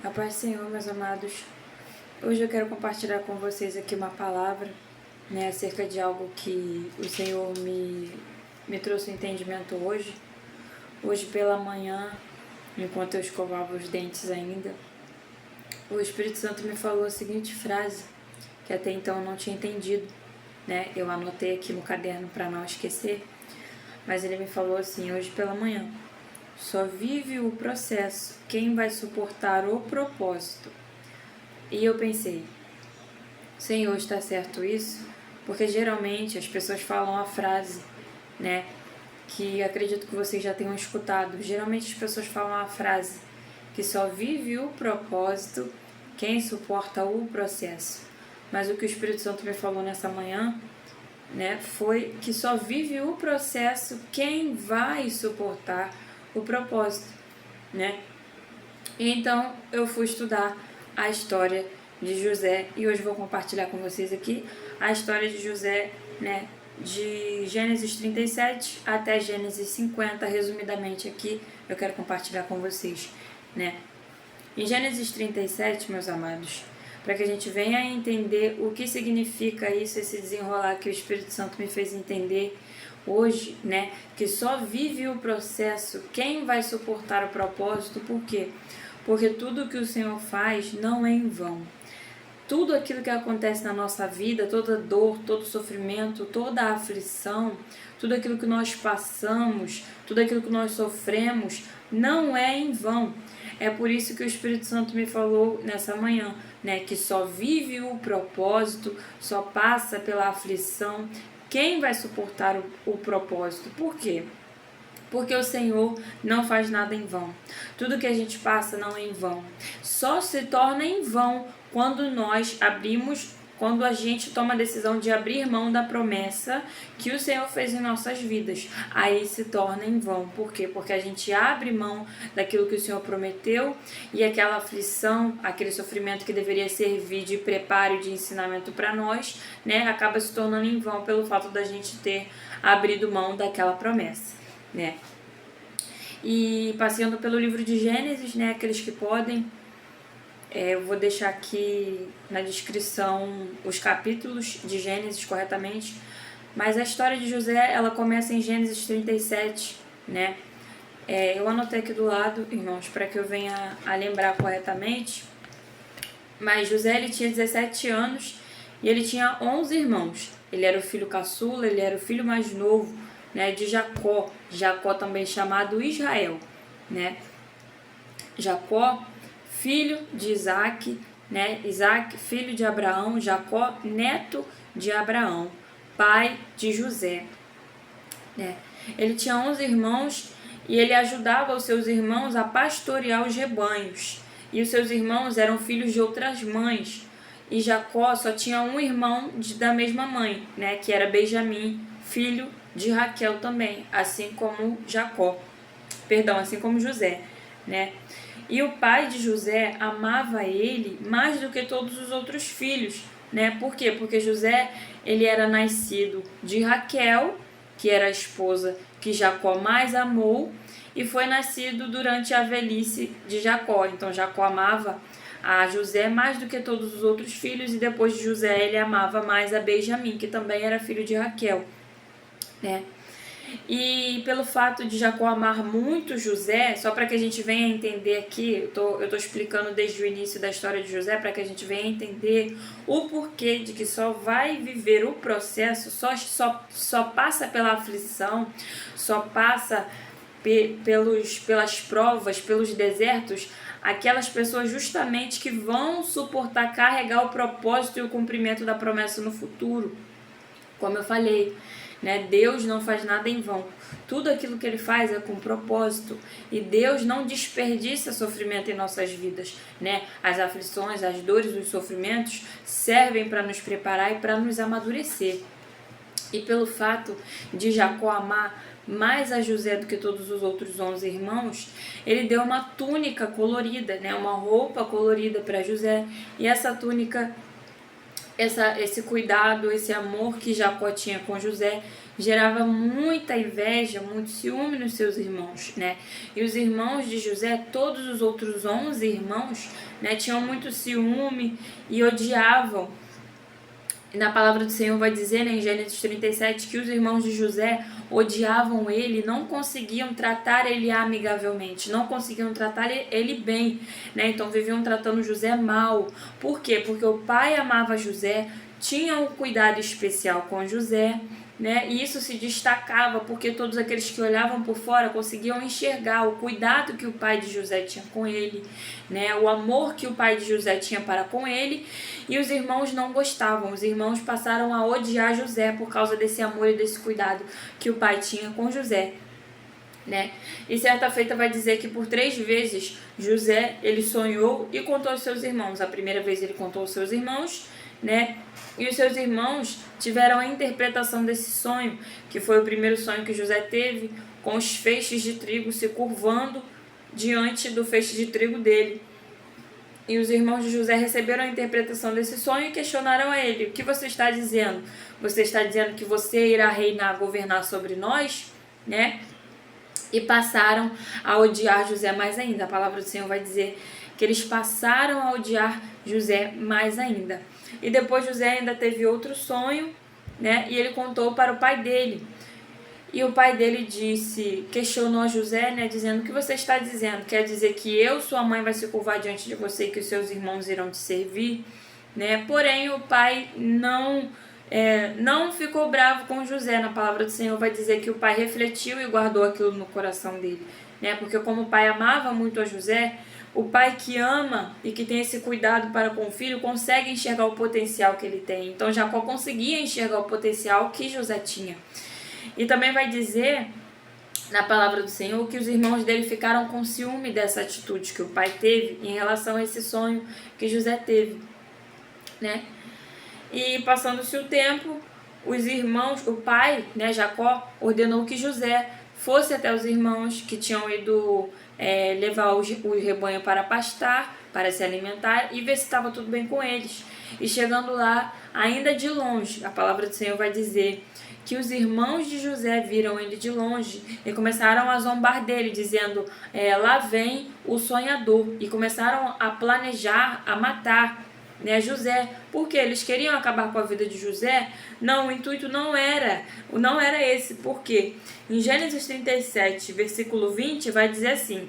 A paz do Senhor, meus amados. Hoje eu quero compartilhar com vocês aqui uma palavra, acerca de algo que o Senhor me trouxe um entendimento hoje. Hoje pela manhã, enquanto eu escovava os dentes ainda, o Espírito Santo me falou a seguinte frase, que até então eu não tinha entendido, Eu anotei aqui no caderno para não esquecer, mas ele me falou assim, hoje pela manhã: só vive o processo quem vai suportar o propósito. E eu pensei, Senhor, está certo isso? Porque geralmente as pessoas falam a frase, que acredito que vocês já tenham escutado. Geralmente as pessoas falam a frase que só vive o propósito quem suporta o processo. Mas o que o Espírito Santo me falou nessa manhã, foi que só vive o processo quem vai suportar o propósito, E então eu fui estudar a história de José e hoje vou compartilhar com vocês aqui a história de José, de Gênesis 37 até Gênesis 50, resumidamente aqui eu quero compartilhar com vocês, Em Gênesis 37, meus amados, para que a gente venha a entender o que significa isso, esse desenrolar que o Espírito Santo me fez entender hoje, que só vive o processo quem vai suportar o propósito. Por quê? Porque tudo que o Senhor faz não é em vão. Tudo aquilo que acontece na nossa vida, toda dor, todo sofrimento, toda aflição, tudo aquilo que nós passamos, tudo aquilo que nós sofremos, não é em vão. É por isso que o Espírito Santo me falou nessa manhã, que só vive o propósito, só passa pela aflição quem vai suportar o propósito. Por quê? Porque o Senhor não faz nada em vão. Tudo que a gente passa não é em vão. Só se torna em vão quando quando a gente toma a decisão de abrir mão da promessa que o Senhor fez em nossas vidas. Aí se torna em vão. Por quê? Porque a gente abre mão daquilo que o Senhor prometeu e aquela aflição, aquele sofrimento que deveria servir de preparo e de ensinamento para nós, acaba se tornando em vão pelo fato da gente ter abrido mão daquela promessa. E passeando pelo livro de Gênesis, aqueles que podem, eu vou deixar aqui na descrição os capítulos de Gênesis corretamente, mas a história de José, ela começa em Gênesis 37, eu anotei aqui do lado, irmãos, para que eu venha a lembrar corretamente, mas José, ele tinha 17 anos e ele tinha 11 irmãos, ele era o filho caçula, ele era o filho mais novo, de Jacó também chamado Israel, Jacó, filho de Isaac, Isaac, filho de Abraão, Jacó, neto de Abraão, pai de José, Ele tinha 11 irmãos e ele ajudava os seus irmãos a pastorear os rebanhos, e os seus irmãos eram filhos de outras mães, e Jacó só tinha um irmão da mesma mãe, que era Benjamim, filho de Raquel também, assim como José, E o pai de José amava ele mais do que todos os outros filhos, Por quê? Porque José, ele era nascido de Raquel, que era a esposa que Jacó mais amou, e foi nascido durante a velhice de Jacó. Então Jacó amava a José mais do que todos os outros filhos, e depois de José ele amava mais a Benjamim, que também era filho de Raquel. E pelo fato de Jacó amar muito José, só para que a gente venha entender aqui, eu tô explicando desde o início da história de José, para que a gente venha entender o porquê de que só vai viver o processo, só passa pela aflição, só passa pelas provas, pelos desertos, aquelas pessoas justamente que vão suportar, carregar o propósito e o cumprimento da promessa no futuro. Como eu falei, Deus não faz nada em vão. Tudo aquilo que Ele faz é com propósito. E Deus não desperdiça sofrimento em nossas vidas, As aflições, as dores, os sofrimentos servem para nos preparar e para nos amadurecer. E pelo fato de Jacó amar mais a José do que todos os outros 11 irmãos, ele deu uma túnica colorida, uma roupa colorida para José. E essa túnica, esse cuidado, esse amor que Jacó tinha com José, gerava muita inveja, muito ciúme nos seus irmãos, né? E os irmãos de José, todos os outros 11 irmãos, né, tinham muito ciúme e odiavam. Na palavra do Senhor vai dizer, né, em Gênesis 37, que os irmãos de José odiavam ele, não conseguiam tratar ele amigavelmente, não conseguiam tratar ele bem, né? Então viviam tratando José mal. Por quê? Porque o pai amava José, tinha um cuidado especial com José, né? E isso se destacava porque todos aqueles que olhavam por fora conseguiam enxergar o cuidado que o pai de José tinha com ele, né? O amor que o pai de José tinha para com ele. E os irmãos não gostavam, os irmãos passaram a odiar José por causa desse amor e desse cuidado que o pai tinha com José, né? E certa feita vai dizer que por 3 vezes José, ele sonhou e contou aos seus irmãos. A primeira vez ele contou aos seus irmãos, né? E os seus irmãos tiveram a interpretação desse sonho, que foi o primeiro sonho que José teve, com os feixes de trigo se curvando diante do feixe de trigo dele. E os irmãos de José receberam a interpretação desse sonho e questionaram a ele: o que você está dizendo? Você está dizendo que você irá reinar, governar sobre nós? Né? E passaram a odiar José mais ainda. A palavra do Senhor vai dizer que eles passaram a odiar José mais ainda. E depois José ainda teve outro sonho, né? E ele contou para o pai dele. E o pai dele questionou a José, né, dizendo: o que você está dizendo? Quer dizer que eu, sua mãe, vai se curvar diante de você e que os seus irmãos irão te servir? Né? Porém, o pai não ficou bravo com José. Na palavra do Senhor vai dizer que o pai refletiu e guardou aquilo no coração dele. Né? Porque como o pai amava muito a José, o pai que ama e que tem esse cuidado para com o filho consegue enxergar o potencial que ele tem. Então Jacó conseguia enxergar o potencial que José tinha. E também vai dizer, na palavra do Senhor, que os irmãos dele ficaram com ciúme dessa atitude que o pai teve em relação a esse sonho que José teve, né? E passando-se o tempo, os irmãos, o pai, né, Jacó, ordenou que José fosse até os irmãos que tinham ido levar o rebanho para pastar, para se alimentar, e ver se estava tudo bem com eles. E chegando lá, ainda de longe, a palavra do Senhor vai dizer que os irmãos de José viram ele de longe e começaram a zombar dele, dizendo: lá vem o sonhador. E começaram a planejar, a matar, né, José, porque eles queriam acabar com a vida de José. Não, o intuito não era esse, porque em Gênesis 37, versículo 20, vai dizer assim: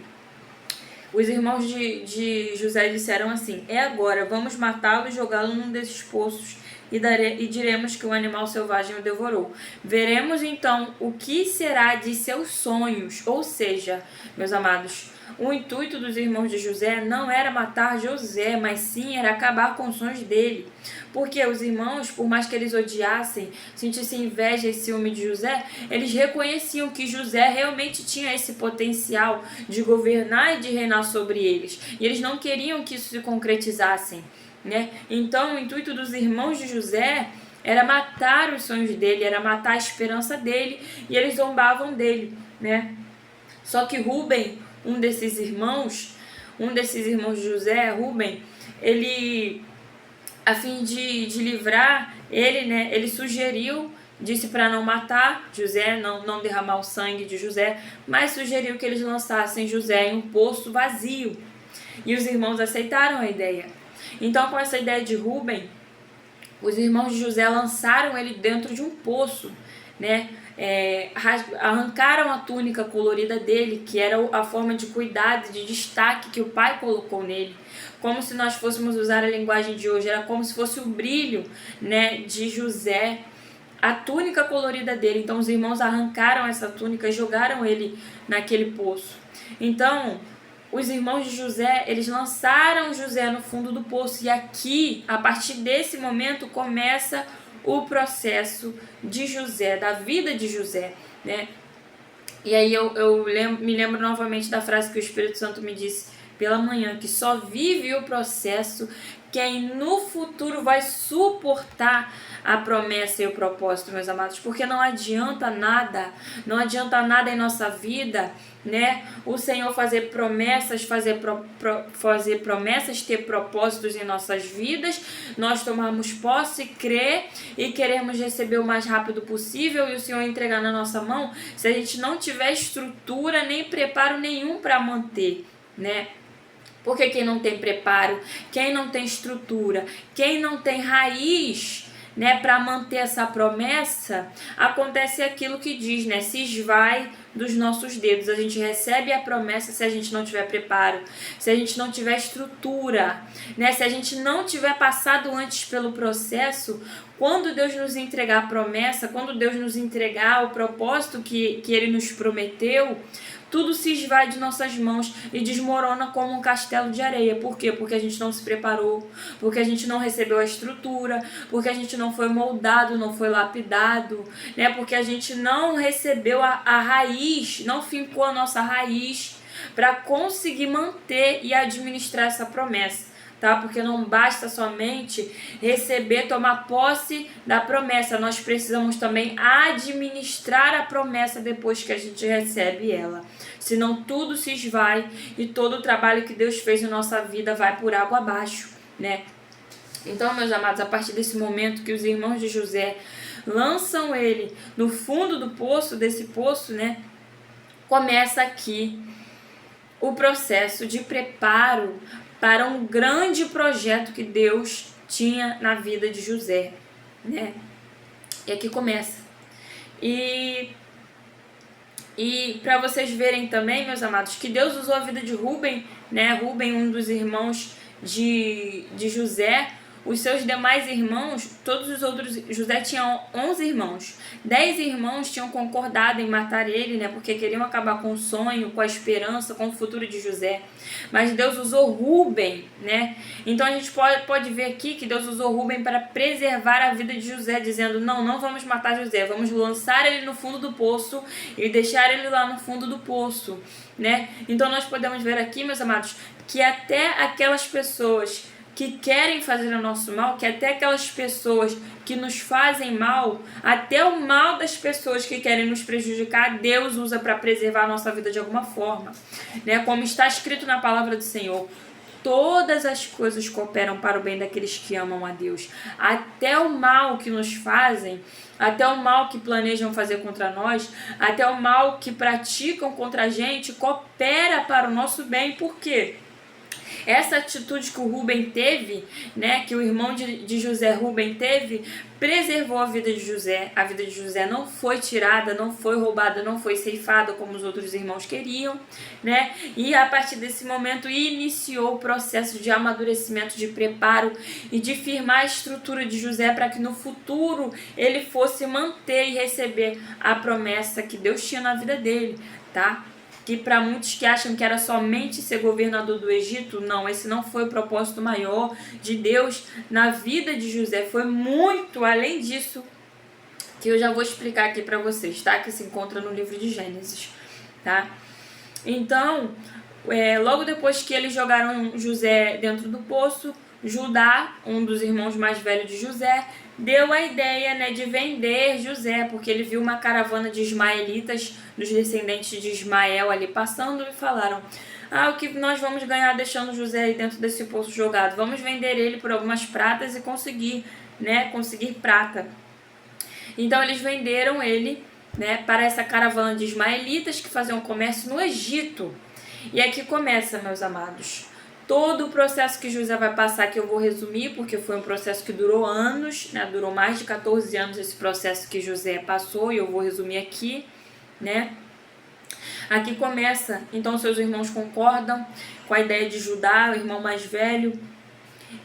os irmãos de José disseram assim: é agora, vamos matá-lo e jogá-lo num desses poços, e diremos que o animal selvagem o devorou. Veremos então o que será de seus sonhos. Ou seja, meus amados, o intuito dos irmãos de José não era matar José, mas sim era acabar com os sonhos dele. Porque os irmãos, por mais que eles odiassem, sentissem inveja e ciúme de José, eles reconheciam que José realmente tinha esse potencial de governar e de reinar sobre eles. E eles não queriam que isso se concretizasse, né? Então o intuito dos irmãos de José era matar os sonhos dele, era matar a esperança dele, e eles zombavam dele, né? Só que Rúben, um desses irmãos de José, Rúben, ele, a fim de livrar ele, né, ele sugeriu, disse para não matar José, não derramar o sangue de José, mas sugeriu que eles lançassem José em um poço vazio. E os irmãos aceitaram a ideia. Então, com essa ideia de Rúben, os irmãos de José lançaram ele dentro de um poço, né? Arrancaram a túnica colorida dele, que era a forma de cuidado, de destaque que o pai colocou nele. Como se nós fôssemos usar a linguagem de hoje, era como se fosse o brilho, né, de José, a túnica colorida dele. Então os irmãos arrancaram essa túnica e jogaram ele naquele poço. Então os irmãos de José, eles lançaram José no fundo do poço. E aqui, a partir desse momento, começa o processo de José, da vida de José, né? E aí eu me lembro novamente da frase que o Espírito Santo me disse pela manhã, que só vive o processo, quem no futuro vai suportar a promessa e o propósito, meus amados, porque não adianta nada em nossa vida, né? O Senhor fazer promessas, fazer promessas, ter propósitos em nossas vidas, nós tomarmos posse, crer e queremos receber o mais rápido possível e o Senhor entregar na nossa mão, se a gente não tiver estrutura nem preparo nenhum para manter, né? Porque quem não tem preparo, quem não tem estrutura, quem não tem raiz, né, para manter essa promessa, acontece aquilo que diz, né, se esvai dos nossos dedos. A gente recebe a promessa se a gente não tiver preparo, se a gente não tiver estrutura, né, se a gente não tiver passado antes pelo processo. Quando Deus nos entregar a promessa, quando Deus nos entregar o propósito que Ele nos prometeu, tudo se esvai de nossas mãos e desmorona como um castelo de areia. Por quê? Porque a gente não se preparou, porque a gente não recebeu a estrutura, porque a gente não foi moldado, não foi lapidado, né? Porque a gente não recebeu a raiz, não fincou a nossa raiz para conseguir manter e administrar essa promessa. Tá? Porque não basta somente receber, tomar posse da promessa, nós precisamos também administrar a promessa depois que a gente recebe ela. Senão tudo se esvai e todo o trabalho que Deus fez na nossa vida vai por água abaixo, né? Então, meus amados, a partir desse momento que os irmãos de José lançam ele no fundo do poço, desse poço, né? Começa aqui o processo de preparo para um grande projeto que Deus tinha na vida de José, né? E aqui começa. E para vocês verem também, meus amados, que Deus usou a vida de Rúben, né? Rúben, um dos irmãos de José. Os seus demais irmãos, todos os outros, José tinha 11 irmãos. 10 irmãos tinham concordado em matar ele, né? Porque queriam acabar com o sonho, com a esperança, com o futuro de José. Mas Deus usou Rúben, né? Então a gente pode ver aqui que Deus usou Rúben para preservar a vida de José, dizendo, não vamos matar José, vamos lançar ele no fundo do poço e deixar ele lá no fundo do poço, né? Então nós podemos ver aqui, meus amados, que até aquelas pessoas que querem fazer o nosso mal, que até aquelas pessoas que nos fazem mal, até o mal das pessoas que querem nos prejudicar, Deus usa para preservar a nossa vida de alguma forma, né? Como está escrito na palavra do Senhor, todas as coisas cooperam para o bem daqueles que amam a Deus. Até o mal que nos fazem, até o mal que planejam fazer contra nós, até o mal que praticam contra a gente, coopera para o nosso bem. Por quê? Essa atitude que o Rúben teve, né, que o irmão de José, Rúben, teve, preservou a vida de José. A vida de José não foi tirada, não foi roubada, não foi ceifada como os outros irmãos queriam, né? E a partir desse momento iniciou o processo de amadurecimento, de preparo e de firmar a estrutura de José para que no futuro ele fosse manter e receber a promessa que Deus tinha na vida dele, tá? Que para muitos que acham que era somente ser governador do Egito, não, esse não foi o propósito maior de Deus na vida de José, foi muito além disso, que eu já vou explicar aqui para vocês, tá? Que se encontra no livro de Gênesis, tá? Então, logo depois que eles jogaram José dentro do poço, Judá, um dos irmãos mais velhos de José, deu a ideia, né, de vender José, porque ele viu uma caravana de ismaelitas, dos descendentes de Ismael ali passando, e falaram, o que nós vamos ganhar deixando José aí dentro desse poço jogado? Vamos vender ele por algumas pratas e conseguir prata. Então eles venderam ele, né, para essa caravana de ismaelitas que faziam comércio no Egito. E aqui começa, meus amados, todo o processo que José vai passar, que eu vou resumir, porque foi um processo que durou anos, né? Durou mais de 14 anos esse processo que José passou, e eu vou resumir aqui, né? Aqui começa, então seus irmãos concordam com a ideia de Judá, o irmão mais velho,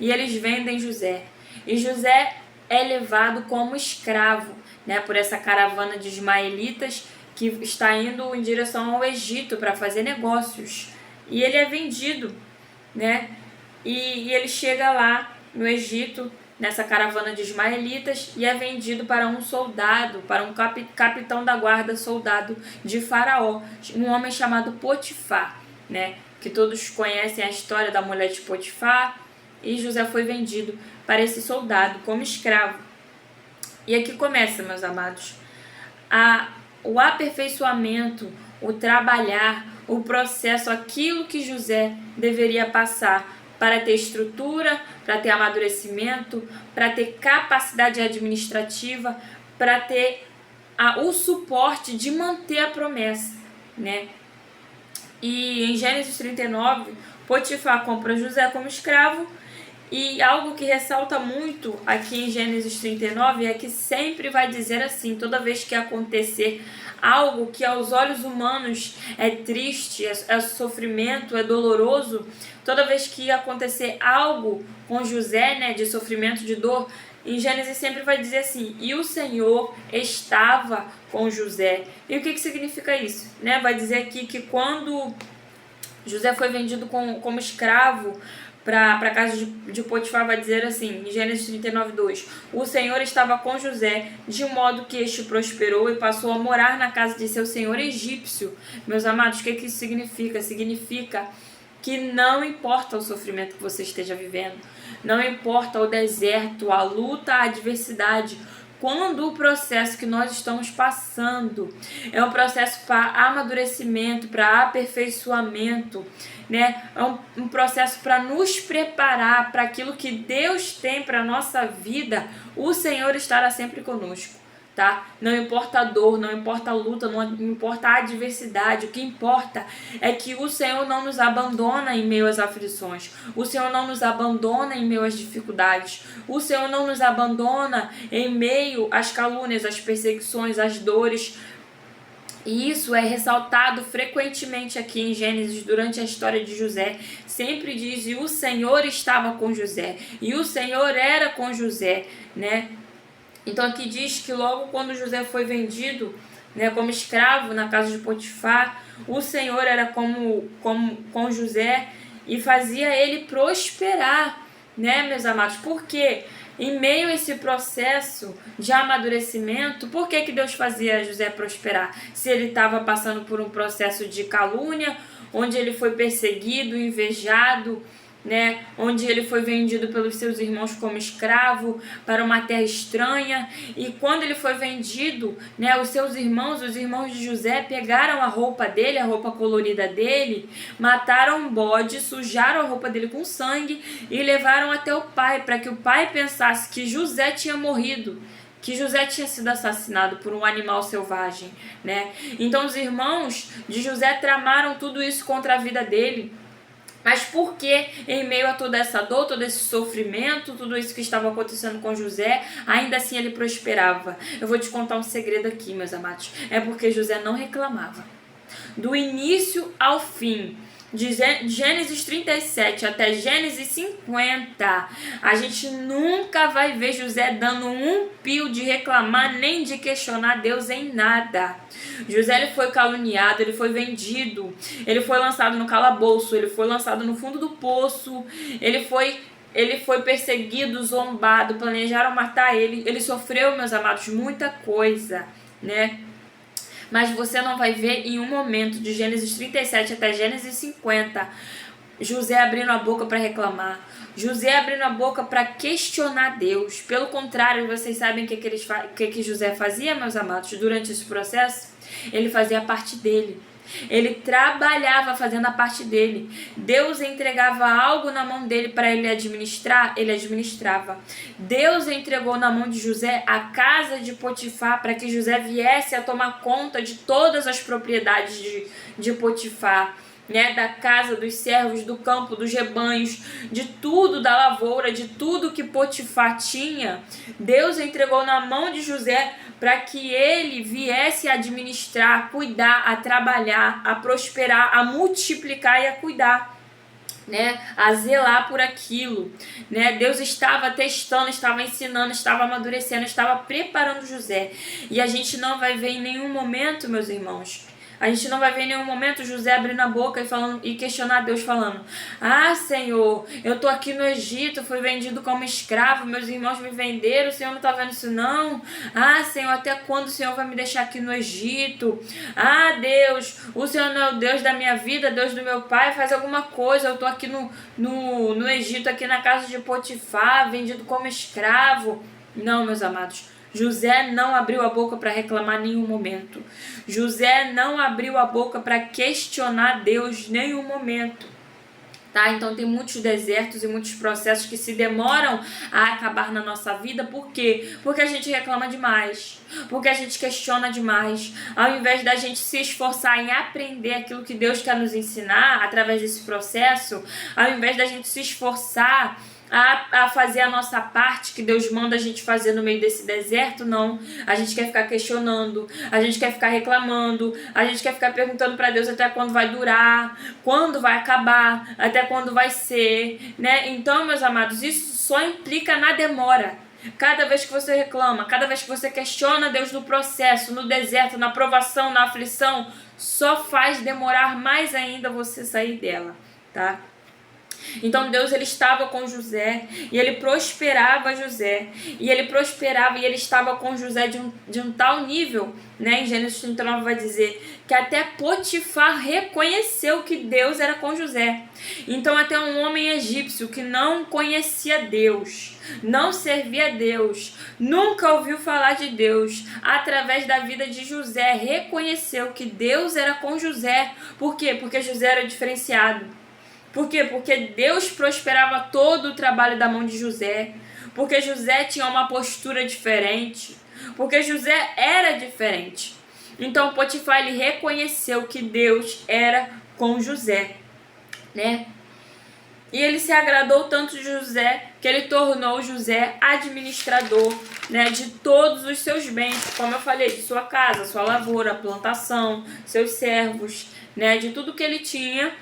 e eles vendem José. E José é levado como escravo, né? Por essa caravana de ismaelitas que está indo em direção ao Egito para fazer negócios. E ele é vendido, né? E ele chega lá no Egito, nessa caravana de ismaelitas, e é vendido para um soldado, para um capitão da guarda, soldado de Faraó, um homem chamado Potifar, né? que todos conhecem a história da mulher de Potifar, e José foi vendido para esse soldado como escravo. E aqui começa, meus amados, o aperfeiçoamento, o trabalhar, o processo, aquilo que José deveria passar para ter estrutura, para ter amadurecimento, para ter capacidade administrativa, para ter o suporte de manter a promessa, né? E em Gênesis 39, Potifar compra José como escravo, e algo que ressalta muito aqui em Gênesis 39 é que sempre vai dizer assim, toda vez que acontecer algo que aos olhos humanos é triste, é sofrimento, é doloroso, toda vez que acontecer algo com José, né, de sofrimento, de dor, em Gênesis sempre vai dizer assim, e o Senhor estava com José. E o que significa isso? Né? Vai dizer aqui que quando José foi vendido como escravo para a casa de Potifar, vai dizer assim, em Gênesis 39, 2, o Senhor estava com José, de modo que este prosperou e passou a morar na casa de seu senhor egípcio. Meus amados, o que isso significa? Significa que não importa o sofrimento que você esteja vivendo, não importa o deserto, a luta, a adversidade, quando o processo que nós estamos passando é um processo para amadurecimento, para aperfeiçoamento, né? É um processo para nos preparar para aquilo que Deus tem para a nossa vida, o Senhor estará sempre conosco. Tá? Não importa a dor, não importa a luta, não importa a adversidade, o que importa é que o Senhor não nos abandona em meio às aflições, o Senhor não nos abandona em meio às dificuldades, o Senhor não nos abandona em meio às calúnias, às perseguições, às dores. E isso é ressaltado frequentemente aqui em Gênesis durante a história de José. Sempre diz, e o Senhor estava com José, e o Senhor era com José, né? Então aqui diz que logo quando José foi vendido, né, como escravo na casa de Potifar, o Senhor era com José e fazia ele prosperar, né, meus amados? Porque em meio a esse processo de amadurecimento, por que Deus fazia José prosperar? Se ele estava passando por um processo de calúnia, onde ele foi perseguido, invejado, né, onde ele foi vendido pelos seus irmãos como escravo para uma terra estranha, e quando ele foi vendido, né, os irmãos de José pegaram a roupa dele, a roupa colorida dele, mataram um bode, sujaram a roupa dele com sangue e levaram até o pai, para que o pai pensasse que José tinha morrido, que José tinha sido assassinado por um animal selvagem, né? Então os irmãos de José tramaram tudo isso contra a vida dele. Mas por que, em meio a toda essa dor, todo esse sofrimento, tudo isso que estava acontecendo com José, ainda assim ele prosperava? Eu vou te contar um segredo aqui, meus amados. É porque José não reclamava. Do início ao fim, de Gênesis 37 até Gênesis 50, a gente nunca vai ver José dando um pio de reclamar nem de questionar Deus em nada. José, ele foi caluniado, ele foi vendido, ele foi lançado no calabouço, ele foi lançado no fundo do poço, ele foi perseguido, zombado, planejaram matar ele. Ele sofreu, meus amados, muita coisa, né? Mas você não vai ver em um momento de Gênesis 37 até Gênesis 50 José abrindo a boca para reclamar, José abrindo a boca para questionar Deus. Pelo contrário, vocês sabem o que José fazia, meus amados, durante esse processo? Ele fazia a parte dele. Ele trabalhava fazendo a parte dele. Deus entregava algo na mão dele para ele administrar, ele administrava. Deus entregou na mão de José a casa de Potifar para que José viesse a tomar conta de todas as propriedades de Potifar, né, da casa, dos servos, do campo, dos rebanhos, de tudo, da lavoura, de tudo que Potifar tinha. Deus entregou na mão de José para que ele viesse a administrar, a cuidar, a trabalhar, a prosperar, a multiplicar e a cuidar, né, a zelar por aquilo, né? Deus estava testando, estava ensinando, estava amadurecendo, estava preparando José. E a gente não vai ver em nenhum momento, meus irmãos, A gente não vai ver em nenhum momento José abrindo a boca e questionar Deus falando: ah, Senhor, eu tô aqui no Egito, fui vendido como escravo, meus irmãos me venderam, o Senhor não tá vendo isso não? Ah, Senhor, até quando o Senhor vai me deixar aqui no Egito? Ah, Deus, o Senhor não é o Deus da minha vida, Deus do meu pai, faz alguma coisa, eu tô aqui no Egito, aqui na casa de Potifar, vendido como escravo. Não, meus amados. José não abriu a boca para reclamar em nenhum momento. José não abriu a boca para questionar Deus em nenhum momento. Tá? Então tem muitos desertos e muitos processos que se demoram a acabar na nossa vida. Por quê? Porque a gente reclama demais. Porque a gente questiona demais. Ao invés da gente se esforçar em aprender aquilo que Deus quer nos ensinar através desse processo, ao invés da gente se esforçar a fazer a nossa parte que Deus manda a gente fazer no meio desse deserto, não. A gente quer ficar questionando, a gente quer ficar reclamando, a gente quer ficar perguntando para Deus até quando vai durar, quando vai acabar, até quando vai ser, né? Então, meus amados, isso só implica na demora. Cada vez que você reclama, cada vez que você questiona Deus no processo, no deserto, na provação, na aflição, só faz demorar mais ainda você sair dela, tá? Então Deus, ele estava com José e ele prosperava José, e ele prosperava e ele estava com José de um tal nível, né? Em Gênesis 39 vai dizer que até Potifar reconheceu que Deus era com José. Então até um homem egípcio que não conhecia Deus, não servia a Deus, nunca ouviu falar de Deus, através da vida de José, reconheceu que Deus era com José. Por quê? Porque José era diferenciado. Por quê? Porque Deus prosperava todo o trabalho da mão de José. Porque José tinha uma postura diferente. Porque José era diferente. Então Potifar, ele reconheceu que Deus era com José, né? E ele se agradou tanto de José que ele tornou José administrador, né, de todos os seus bens, como eu falei, de sua casa, sua lavoura, plantação, seus servos, né, de tudo que ele tinha.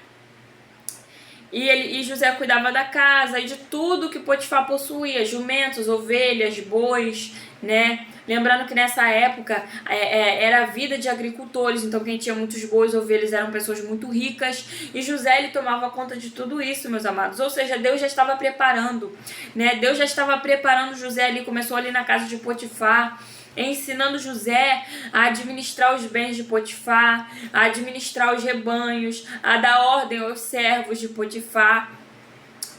E José cuidava da casa e de tudo que Potifar possuía, jumentos, ovelhas, bois, né? Lembrando que nessa época era a vida de agricultores, então quem tinha muitos bois, ovelhas eram pessoas muito ricas, e José, ele tomava conta de tudo isso, meus amados. Ou seja, Deus já estava preparando, né? Deus já estava preparando José ali, começou ali na casa de Potifar, ensinando José a administrar os bens de Potifar, a administrar os rebanhos, a dar ordem aos servos de Potifar,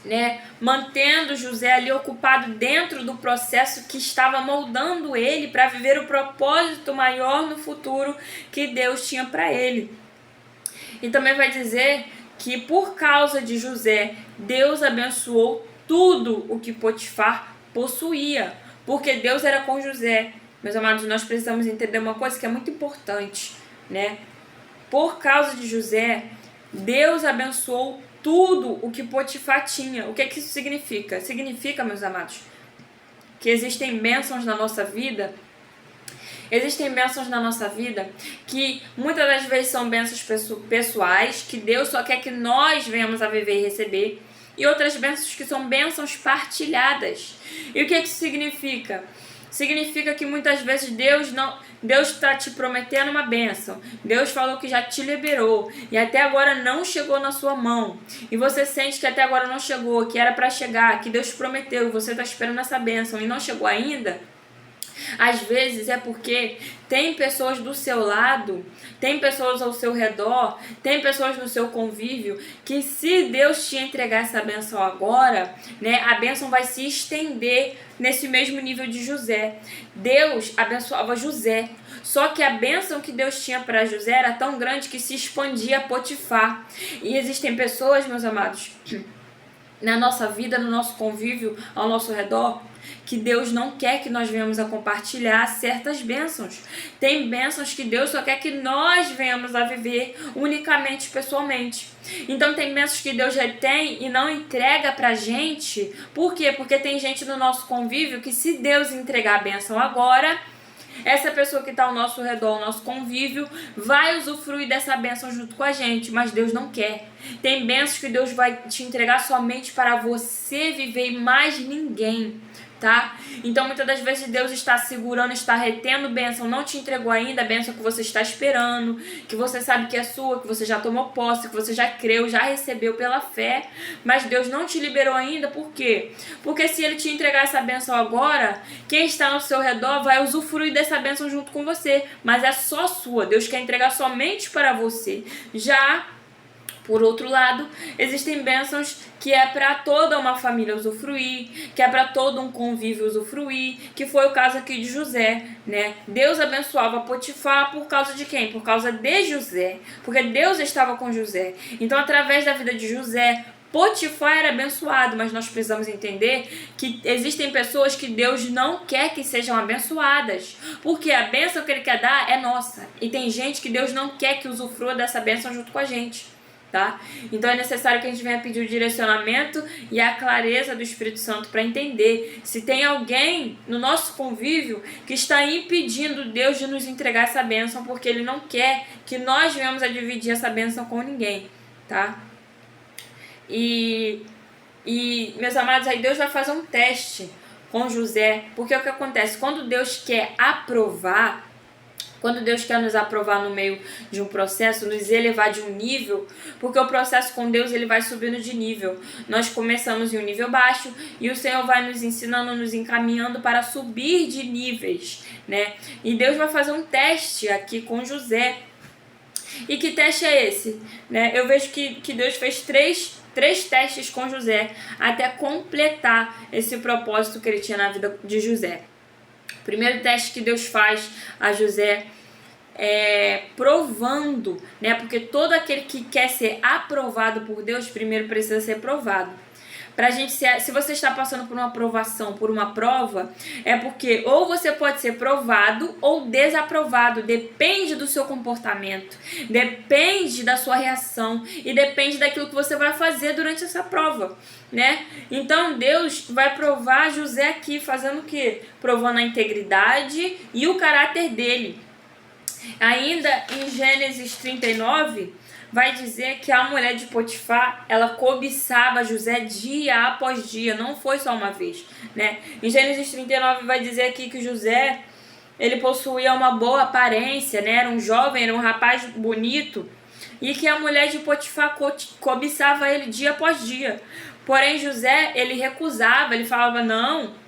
né? Mantendo José ali ocupado dentro do processo que estava moldando ele para viver o propósito maior no futuro que Deus tinha para ele. E também vai dizer que por causa de José, Deus abençoou tudo o que Potifar possuía, porque Deus era com José. Meus amados, nós precisamos entender uma coisa que é muito importante, né? Por causa de José, Deus abençoou tudo o que Potifar tinha. O que é que isso significa? Significa, meus amados, que existem bênçãos na nossa vida. Existem bênçãos na nossa vida que muitas das vezes são bênçãos pessoais, que Deus só quer que nós venhamos a viver e receber. E outras bênçãos que são bênçãos partilhadas. E o que é que isso significa? Significa que muitas vezes Deus está te prometendo uma bênção. Deus falou que já te liberou e até agora não chegou na sua mão. E você sente que até agora não chegou, que era para chegar, que Deus prometeu, você está esperando essa bênção e não chegou ainda. Às vezes é porque tem pessoas do seu lado, tem pessoas ao seu redor, tem pessoas no seu convívio que, se Deus te entregar essa bênção agora, né, a bênção vai se estender nesse mesmo nível de José. Deus abençoava José, só que a bênção que Deus tinha para José era tão grande que se expandia a Potifar. E existem pessoas, meus amados, na nossa vida, no nosso convívio, ao nosso redor, que Deus não quer que nós venhamos a compartilhar certas bênçãos. Tem bênçãos que Deus só quer que nós venhamos a viver unicamente, pessoalmente. Então tem bênçãos que Deus já tem e não entrega pra gente. Por quê? Porque tem gente no nosso convívio que, se Deus entregar a bênção agora, essa pessoa que está ao nosso redor, ao nosso convívio, vai usufruir dessa bênção junto com a gente, mas Deus não quer. Tem bênçãos que Deus vai te entregar somente para você viver e mais ninguém. tá? Então muitas das vezes Deus está segurando, está retendo bênção, não te entregou ainda a bênção que você está esperando, que você sabe que é sua, que você já tomou posse, que você já creu, já recebeu pela fé, mas Deus não te liberou ainda, por quê? Porque se Ele te entregar essa bênção agora, quem está ao seu redor vai usufruir dessa bênção junto com você, mas é só sua, Deus quer entregar somente para você. Já por outro lado, existem bênçãos que é para toda uma família usufruir, que é para todo um convívio usufruir, que foi o caso aqui de José, né? Deus abençoava Potifar por causa de quem? Por causa de José, porque Deus estava com José. Então, através da vida de José, Potifar era abençoado, mas nós precisamos entender que existem pessoas que Deus não quer que sejam abençoadas, porque a bênção que Ele quer dar é nossa, e tem gente que Deus não quer que usufrua dessa bênção junto com a gente. Tá? Então é necessário que a gente venha pedir o direcionamento e a clareza do Espírito Santo para entender se tem alguém no nosso convívio que está impedindo Deus de nos entregar essa bênção, porque Ele não quer que nós venhamos a dividir essa bênção com ninguém, tá? E meus amados, aí Deus vai fazer um teste com José, porque o que acontece? Quando Deus quer aprovar, quando Deus quer nos aprovar no meio de um processo, nos elevar de um nível, porque o processo com Deus ele vai subindo de nível. Nós começamos em um nível baixo e o Senhor vai nos ensinando, nos encaminhando para subir de níveis, né? E Deus vai fazer um teste aqui com José. E que teste é esse? Né? Eu vejo que Deus fez três testes com José até completar esse propósito que ele tinha na vida de José. O primeiro teste que Deus faz a José é provando, né? Porque todo aquele que quer ser aprovado por Deus, primeiro precisa ser provado. Pra gente se você está passando por uma aprovação, por uma prova, é porque ou você pode ser provado ou desaprovado, depende do seu comportamento, depende da sua reação e depende daquilo que você vai fazer durante essa prova, né? Então Deus vai provar José aqui, fazendo o quê? Provando a integridade e o caráter dele. Ainda em Gênesis 39, vai dizer que a mulher de Potifar, ela cobiçava José dia após dia, não foi só uma vez, né? Em Gênesis 39 vai dizer aqui que José, ele possuía uma boa aparência, né? Era um jovem, era um rapaz bonito, e que a mulher de Potifar cobiçava ele dia após dia. Porém, José, ele recusava, ele falava, não,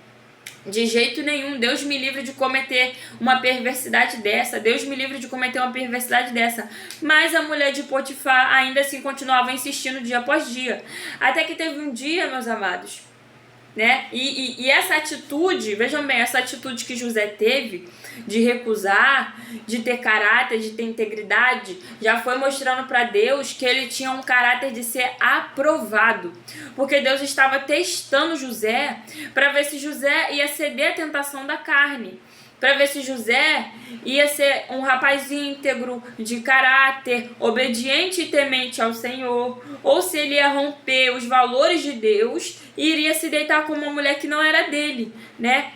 de jeito nenhum, Deus me livre de cometer uma perversidade dessa, Deus me livre de cometer uma perversidade dessa. Mas a mulher de Potifar ainda assim continuava insistindo dia após dia. Até que teve um dia, meus amados, né? E essa atitude, vejam bem, essa atitude que José teve de recusar, de ter caráter, de ter integridade, já foi mostrando para Deus que ele tinha um caráter de ser aprovado, porque Deus estava testando José para ver se José ia ceder à tentação da carne, para ver se José ia ser um rapaz íntegro, de caráter, obediente e temente ao Senhor, ou se ele ia romper os valores de Deus e iria se deitar com uma mulher que não era dele, né?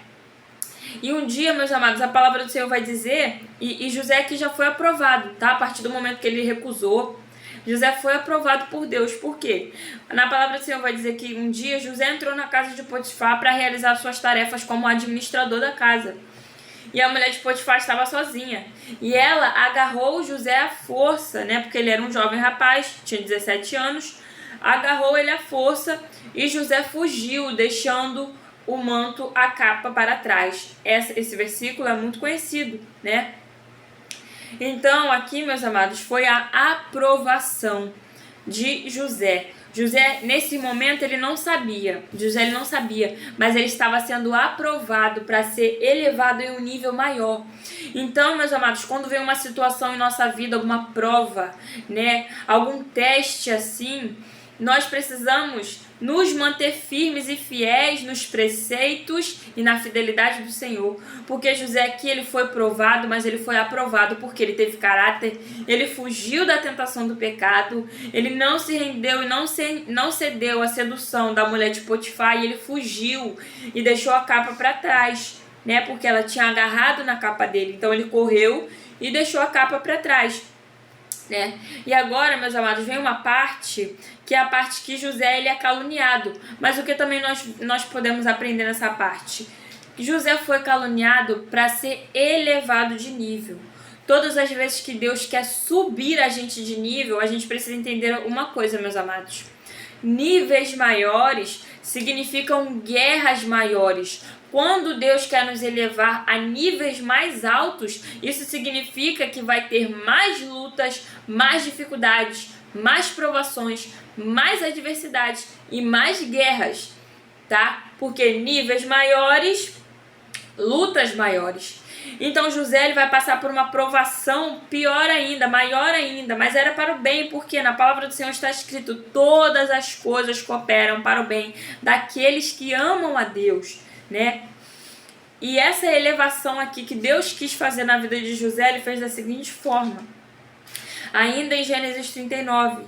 E um dia, meus amados, a palavra do Senhor vai dizer, e José aqui já foi aprovado, tá? A partir do momento que ele recusou, José foi aprovado por Deus. Por quê? Na palavra do Senhor vai dizer que um dia José entrou na casa de Potifar para realizar suas tarefas como administrador da casa. E a mulher de Potifar estava sozinha. E ela agarrou José à força, né? Porque ele era um jovem rapaz, tinha 17 anos. Agarrou ele à força e José fugiu, deixando o manto, a capa para trás. Esse versículo é muito conhecido, né? Então, aqui, meus amados, foi a aprovação de José. José, nesse momento, ele não sabia. José, ele não sabia, mas ele estava sendo aprovado para ser elevado em um nível maior. Então, meus amados, quando vem uma situação em nossa vida, alguma prova, né, algum teste assim, nós precisamos nos manter firmes e fiéis nos preceitos e na fidelidade do Senhor. Porque José aqui, ele foi provado, mas ele foi aprovado porque ele teve caráter, ele fugiu da tentação do pecado, ele não se rendeu e não cedeu à sedução da mulher de Potifar, e ele fugiu e deixou a capa para trás, né? Porque ela tinha agarrado na capa dele, então ele correu e deixou a capa para trás. né? E agora, meus amados, vem uma parte que é a parte que José ele é caluniado. Mas o que também nós podemos aprender nessa parte? José foi caluniado para ser elevado de nível. Todas as vezes que Deus quer subir a gente de nível, a gente precisa entender uma coisa, meus amados. Níveis maiores significam guerras maiores. Quando Deus quer nos elevar a níveis mais altos, isso significa que vai ter mais lutas, mais dificuldades, mais provações, mais adversidades e mais guerras, tá? Porque níveis maiores, lutas maiores. Então José ele vai passar por uma provação pior ainda, maior ainda, mas era para o bem, porque na palavra do Senhor está escrito: todas as coisas cooperam para o bem daqueles que amam a Deus, né? E essa elevação aqui que Deus quis fazer na vida de José, ele fez da seguinte forma. Ainda em Gênesis 39,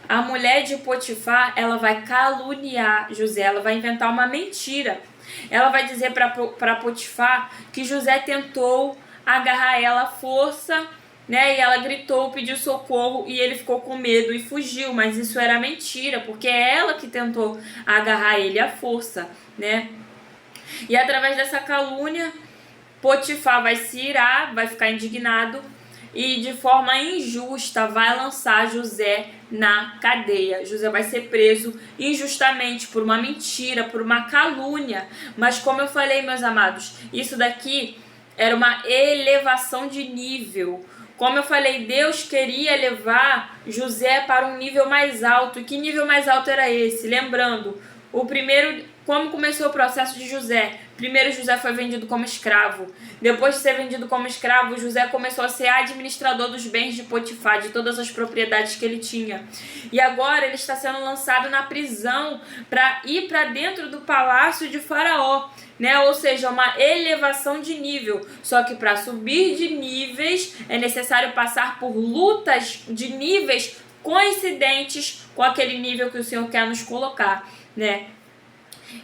a mulher de Potifar, ela vai caluniar José, ela vai inventar uma mentira. Ela vai dizer para Potifar que José tentou agarrar ela à força, né? E ela gritou, pediu socorro e ele ficou com medo e fugiu. Mas isso era mentira, porque é ela que tentou agarrar ele à força, né? E através dessa calúnia, Potifar vai se irar, vai ficar indignado e de forma injusta vai lançar José na cadeia. José vai ser preso injustamente por uma mentira, por uma calúnia. Mas como eu falei, meus amados, isso daqui era uma elevação de nível. Como eu falei, Deus queria levar José para um nível mais alto. E que nível mais alto era esse? Lembrando, como começou o processo de José? Primeiro José foi vendido como escravo. Depois de ser vendido como escravo, José começou a ser administrador dos bens de Potifar, de todas as propriedades que ele tinha. E agora ele está sendo lançado na prisão para ir para dentro do palácio de Faraó, né? Ou seja, uma elevação de nível. Só que para subir de níveis é necessário passar por lutas de níveis coincidentes com aquele nível que o Senhor quer nos colocar, né?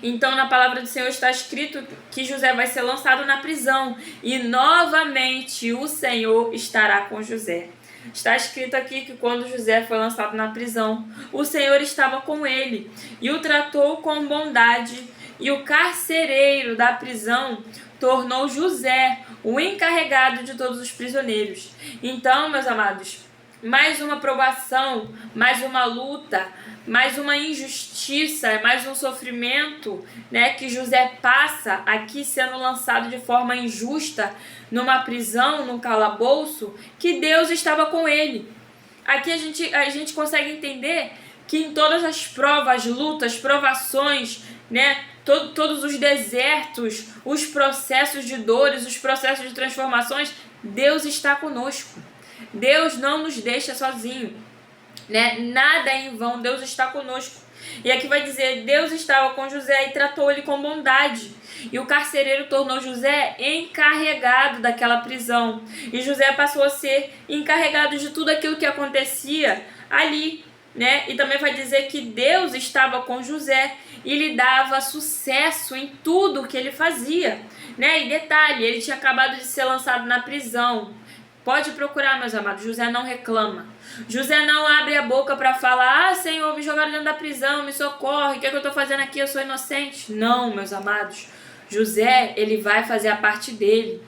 Então na palavra do Senhor está escrito que José vai ser lançado na prisão e novamente o Senhor estará com José. Está escrito aqui que quando José foi lançado na prisão, o Senhor estava com ele e o tratou com bondade, e o carcereiro da prisão tornou José o encarregado de todos os prisioneiros. Então, meus amados, mais uma provação, mais uma luta, mais uma injustiça, mais um sofrimento, né, que José passa aqui sendo lançado de forma injusta numa prisão, num calabouço, que Deus estava com ele. Aqui a gente consegue entender que em todas as provas, lutas, provações, né, todos os desertos, os processos de dores, os processos de transformações, Deus está conosco. Deus não nos deixa sozinho, né? Nada é em vão, Deus está conosco. E aqui vai dizer, Deus estava com José e tratou ele com bondade. E o carcereiro tornou José encarregado daquela prisão. E José passou a ser encarregado de tudo aquilo que acontecia ali, né? E também vai dizer que Deus estava com José e lhe dava sucesso em tudo que ele fazia, né? E detalhe, ele tinha acabado de ser lançado na prisão. Pode procurar, meus amados, José não reclama. José não abre a boca para falar, ah, Senhor, me jogaram dentro da prisão, me socorre, o que é que eu estou fazendo aqui, eu sou inocente. Não, meus amados, José, ele vai fazer a parte dele.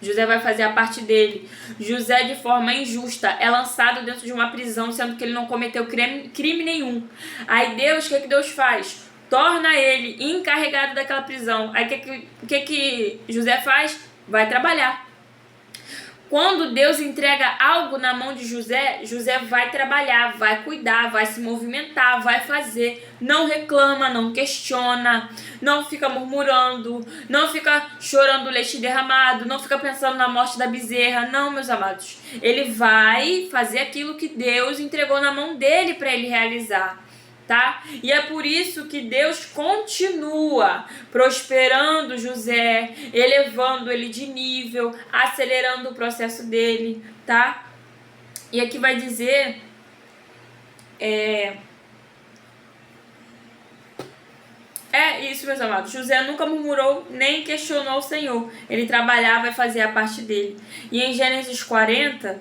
José vai fazer a parte dele. José, de forma injusta, é lançado dentro de uma prisão, sendo que ele não cometeu crime nenhum. Aí Deus, o que Deus faz? Torna ele encarregado daquela prisão. Aí o que José faz? Vai trabalhar. Quando Deus entrega algo na mão de José, José vai trabalhar, vai cuidar, vai se movimentar, vai fazer. Não reclama, não questiona, não fica murmurando, não fica chorando leite derramado, não fica pensando na morte da bezerra. Não, meus amados. Ele vai fazer aquilo que Deus entregou na mão dele para ele realizar. Tá? E é por isso que Deus continua prosperando José, elevando ele de nível, acelerando o processo dele, tá? E aqui vai dizer isso, meus amados. José nunca murmurou nem questionou o Senhor. Ele trabalhava e fazia a parte dele. E em Gênesis 40,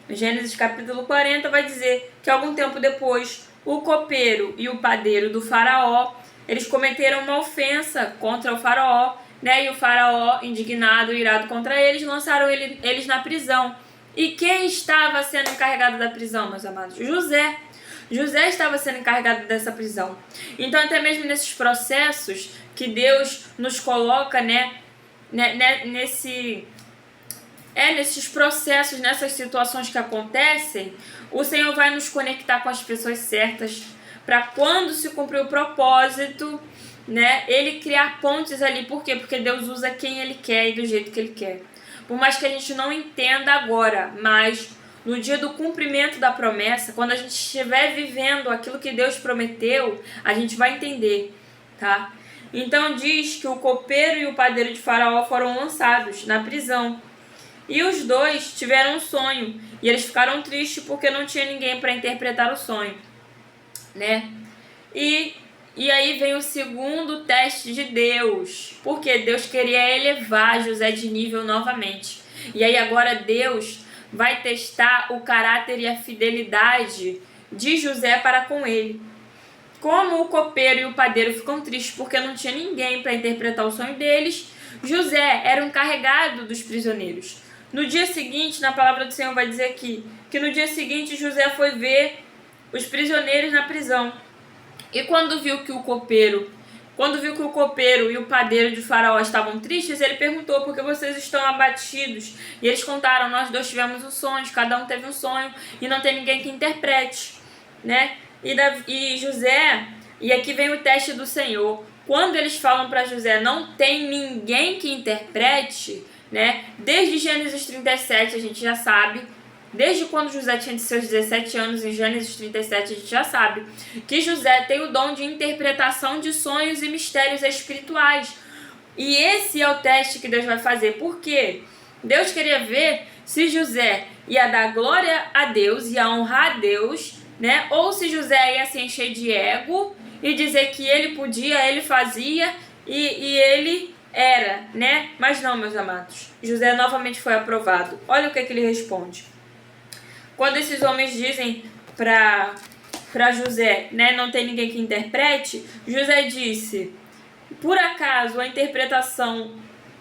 Gênesis capítulo 40 vai dizer que algum tempo depois, o copeiro e o padeiro do faraó, eles cometeram uma ofensa contra o faraó, né? E o faraó, indignado e irado contra eles, lançaram eles na prisão. E quem estava sendo encarregado da prisão, meus amados? José. José estava sendo encarregado dessa prisão. Então, até mesmo nesses processos que Deus nos coloca, nesses processos, nessas situações que acontecem, o Senhor vai nos conectar com as pessoas certas, para quando se cumprir o propósito, Ele criar pontes ali. Por quê? Porque Deus usa quem Ele quer e do jeito que Ele quer. Por mais que a gente não entenda agora, mas no dia do cumprimento da promessa, quando a gente estiver vivendo aquilo que Deus prometeu, a gente vai entender, tá? Então diz que o copeiro e o padeiro de Faraó foram lançados na prisão. E os dois tiveram um sonho, e eles ficaram tristes porque não tinha ninguém para interpretar o sonho, E aí vem o segundo teste de Deus, porque Deus queria elevar José de nível novamente. E aí agora Deus vai testar o caráter e a fidelidade de José para com ele. Como o copeiro e o padeiro ficam tristes porque não tinha ninguém para interpretar o sonho deles, José era o encarregado dos prisioneiros. No dia seguinte, na palavra do Senhor vai dizer aqui, que no dia seguinte José foi ver os prisioneiros na prisão. E quando viu que o copeiro e o padeiro de Faraó estavam tristes, ele perguntou: por que vocês estão abatidos? E eles contaram: nós dois tivemos um sonho, cada um teve um sonho e não tem ninguém que interprete, E José, e aqui vem o teste do Senhor. Quando eles falam para José: não tem ninguém que interprete, desde Gênesis 37 a gente já sabe, desde quando José tinha de seus 17 anos, em Gênesis 37 a gente já sabe que José tem o dom de interpretação de sonhos e mistérios espirituais. E esse é o teste que Deus vai fazer. Por quê? Deus queria ver se José ia dar glória a Deus, ia honrar a Deus, ou se José ia se encher de ego e dizer que ele podia, ele fazia e ele era, Mas não, meus amados. José novamente foi aprovado. Olha o que ele responde. Quando esses homens dizem para José, não tem ninguém que interprete, José disse: por acaso a interpretação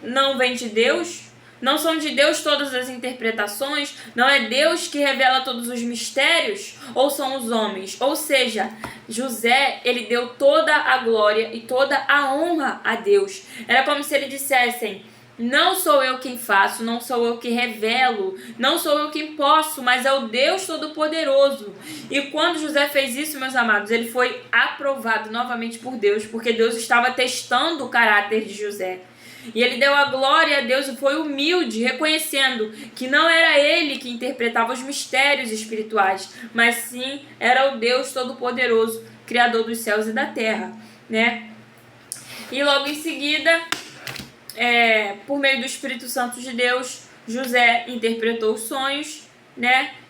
não vem de Deus? Não são de Deus todas as interpretações? Não é Deus que revela todos os mistérios? Ou são os homens? Ou seja, José, ele deu toda a glória e toda a honra a Deus. Era como se ele dissessem: não sou eu quem faço, não sou eu que revelo, não sou eu quem posso, mas é o Deus Todo-Poderoso. E quando José fez isso, meus amados, ele foi aprovado novamente por Deus, porque Deus estava testando o caráter de José. E ele deu a glória a Deus e foi humilde, reconhecendo que não era ele que interpretava os mistérios espirituais, mas sim era o Deus Todo-Poderoso, Criador dos céus e da terra, E logo em seguida, por meio do Espírito Santo de Deus, José interpretou os sonhos,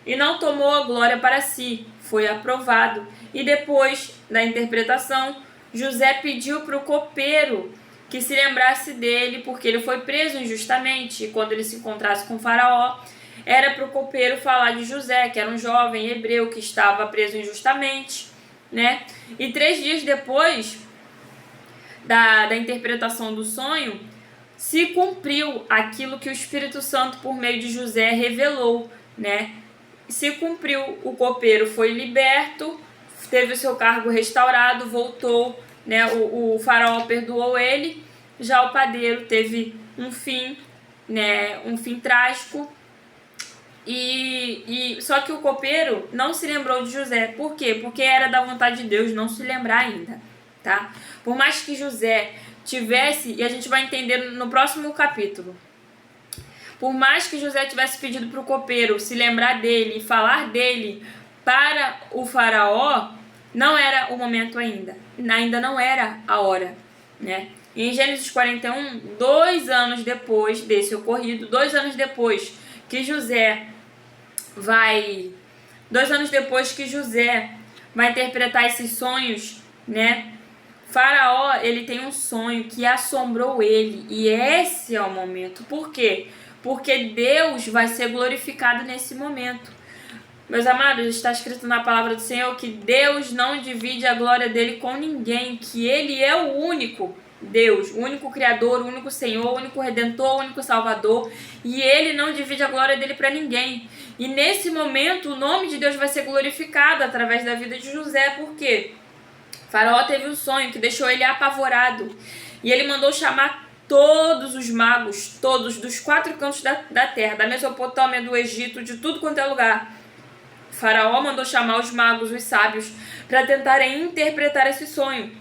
E não tomou a glória para si, foi aprovado. E depois da interpretação, José pediu para o copeiro que se lembrasse dele, porque ele foi preso injustamente, e quando ele se encontrasse com Faraó, era para o copeiro falar de José, que era um jovem hebreu que estava preso injustamente, E 3 dias depois da interpretação do sonho, se cumpriu aquilo que o Espírito Santo, por meio de José, revelou, Se cumpriu, o copeiro foi liberto, teve o seu cargo restaurado, voltou, o faraó perdoou ele, já o padeiro teve um fim, um fim trágico, só que o copeiro não se lembrou de José. Por quê? Porque era da vontade de Deus não se lembrar ainda, tá? Por mais que José tivesse, e a gente vai entender no próximo capítulo, por mais que José tivesse pedido para o copeiro se lembrar dele e falar dele para o faraó, não era o momento ainda não era a hora, E em Gênesis 41, 2 anos depois desse ocorrido, 2 anos depois que José vai interpretar esses sonhos, Faraó, ele tem um sonho que assombrou ele, e esse é o momento. Por quê? Porque Deus vai ser glorificado nesse momento. Meus amados, está escrito na palavra do Senhor que Deus não divide a glória dele com ninguém, que ele é o único Deus, o único Criador, o único Senhor, o único Redentor, o único Salvador, e ele não divide a glória dele para ninguém. E nesse momento o nome de Deus vai ser glorificado através da vida de José, porque Faraó teve um sonho que deixou ele apavorado, e ele mandou chamar todos os magos, todos, dos 4 cantos da terra, da Mesopotâmia, do Egito, de tudo quanto é lugar. Faraó mandou chamar os magos, os sábios, para tentarem interpretar esse sonho.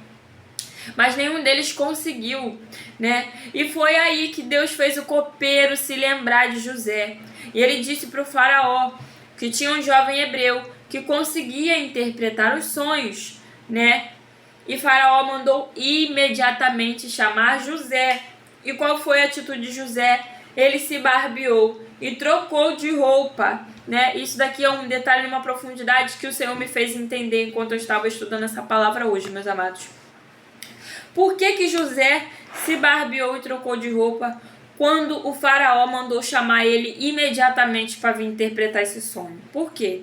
Mas nenhum deles conseguiu, né? E foi aí que Deus fez o copeiro se lembrar de José. E ele disse para o Faraó que tinha um jovem hebreu que conseguia interpretar os sonhos, né? E Faraó mandou imediatamente chamar José. E qual foi a atitude de José? Ele se barbeou e trocou de roupa, né? Isso daqui é um detalhe, uma profundidade que o Senhor me fez entender enquanto eu estava estudando essa palavra hoje, meus amados. Por que José se barbeou e trocou de roupa quando o Faraó mandou chamar ele imediatamente para vir interpretar esse sonho? Por quê?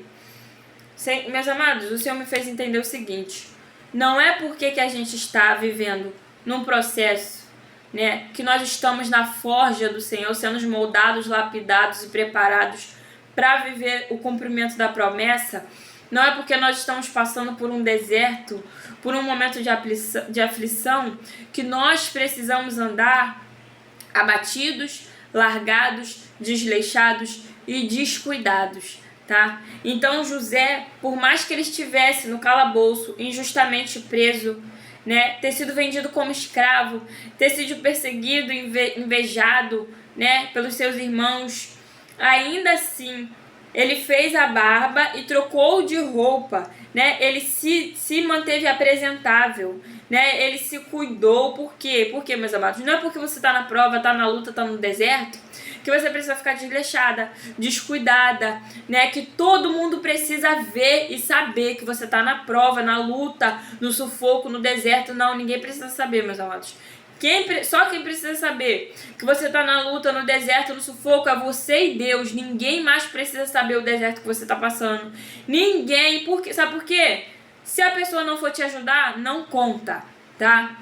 Meus amados, o Senhor me fez entender o seguinte: não é porque que a gente está vivendo num processo, né, que nós estamos na forja do Senhor, sendo moldados, lapidados e preparados para viver o cumprimento da promessa. Não é porque nós estamos passando por um deserto, por um momento de aflição, que nós precisamos andar abatidos, largados, desleixados e descuidados, tá? Então José, por mais que ele estivesse no calabouço, injustamente preso, né, ter sido vendido como escravo, ter sido perseguido, invejado, né, pelos seus irmãos, ainda assim ele fez a barba e trocou de roupa, né? Ele se manteve apresentável, né? Ele se cuidou. Por quê? Porque, meus amados, não é porque você está na prova, está na luta, está no deserto, que você precisa ficar desleixada, descuidada, né? Que todo mundo precisa ver e saber que você está na prova, na luta, no sufoco, no deserto. Não, ninguém precisa saber, meus amados. Só quem precisa saber que você está na luta, no deserto, no sufoco, é você e Deus. Ninguém mais precisa saber o deserto que você está passando. Ninguém. Sabe por quê? Se a pessoa não for te ajudar, não conta, tá?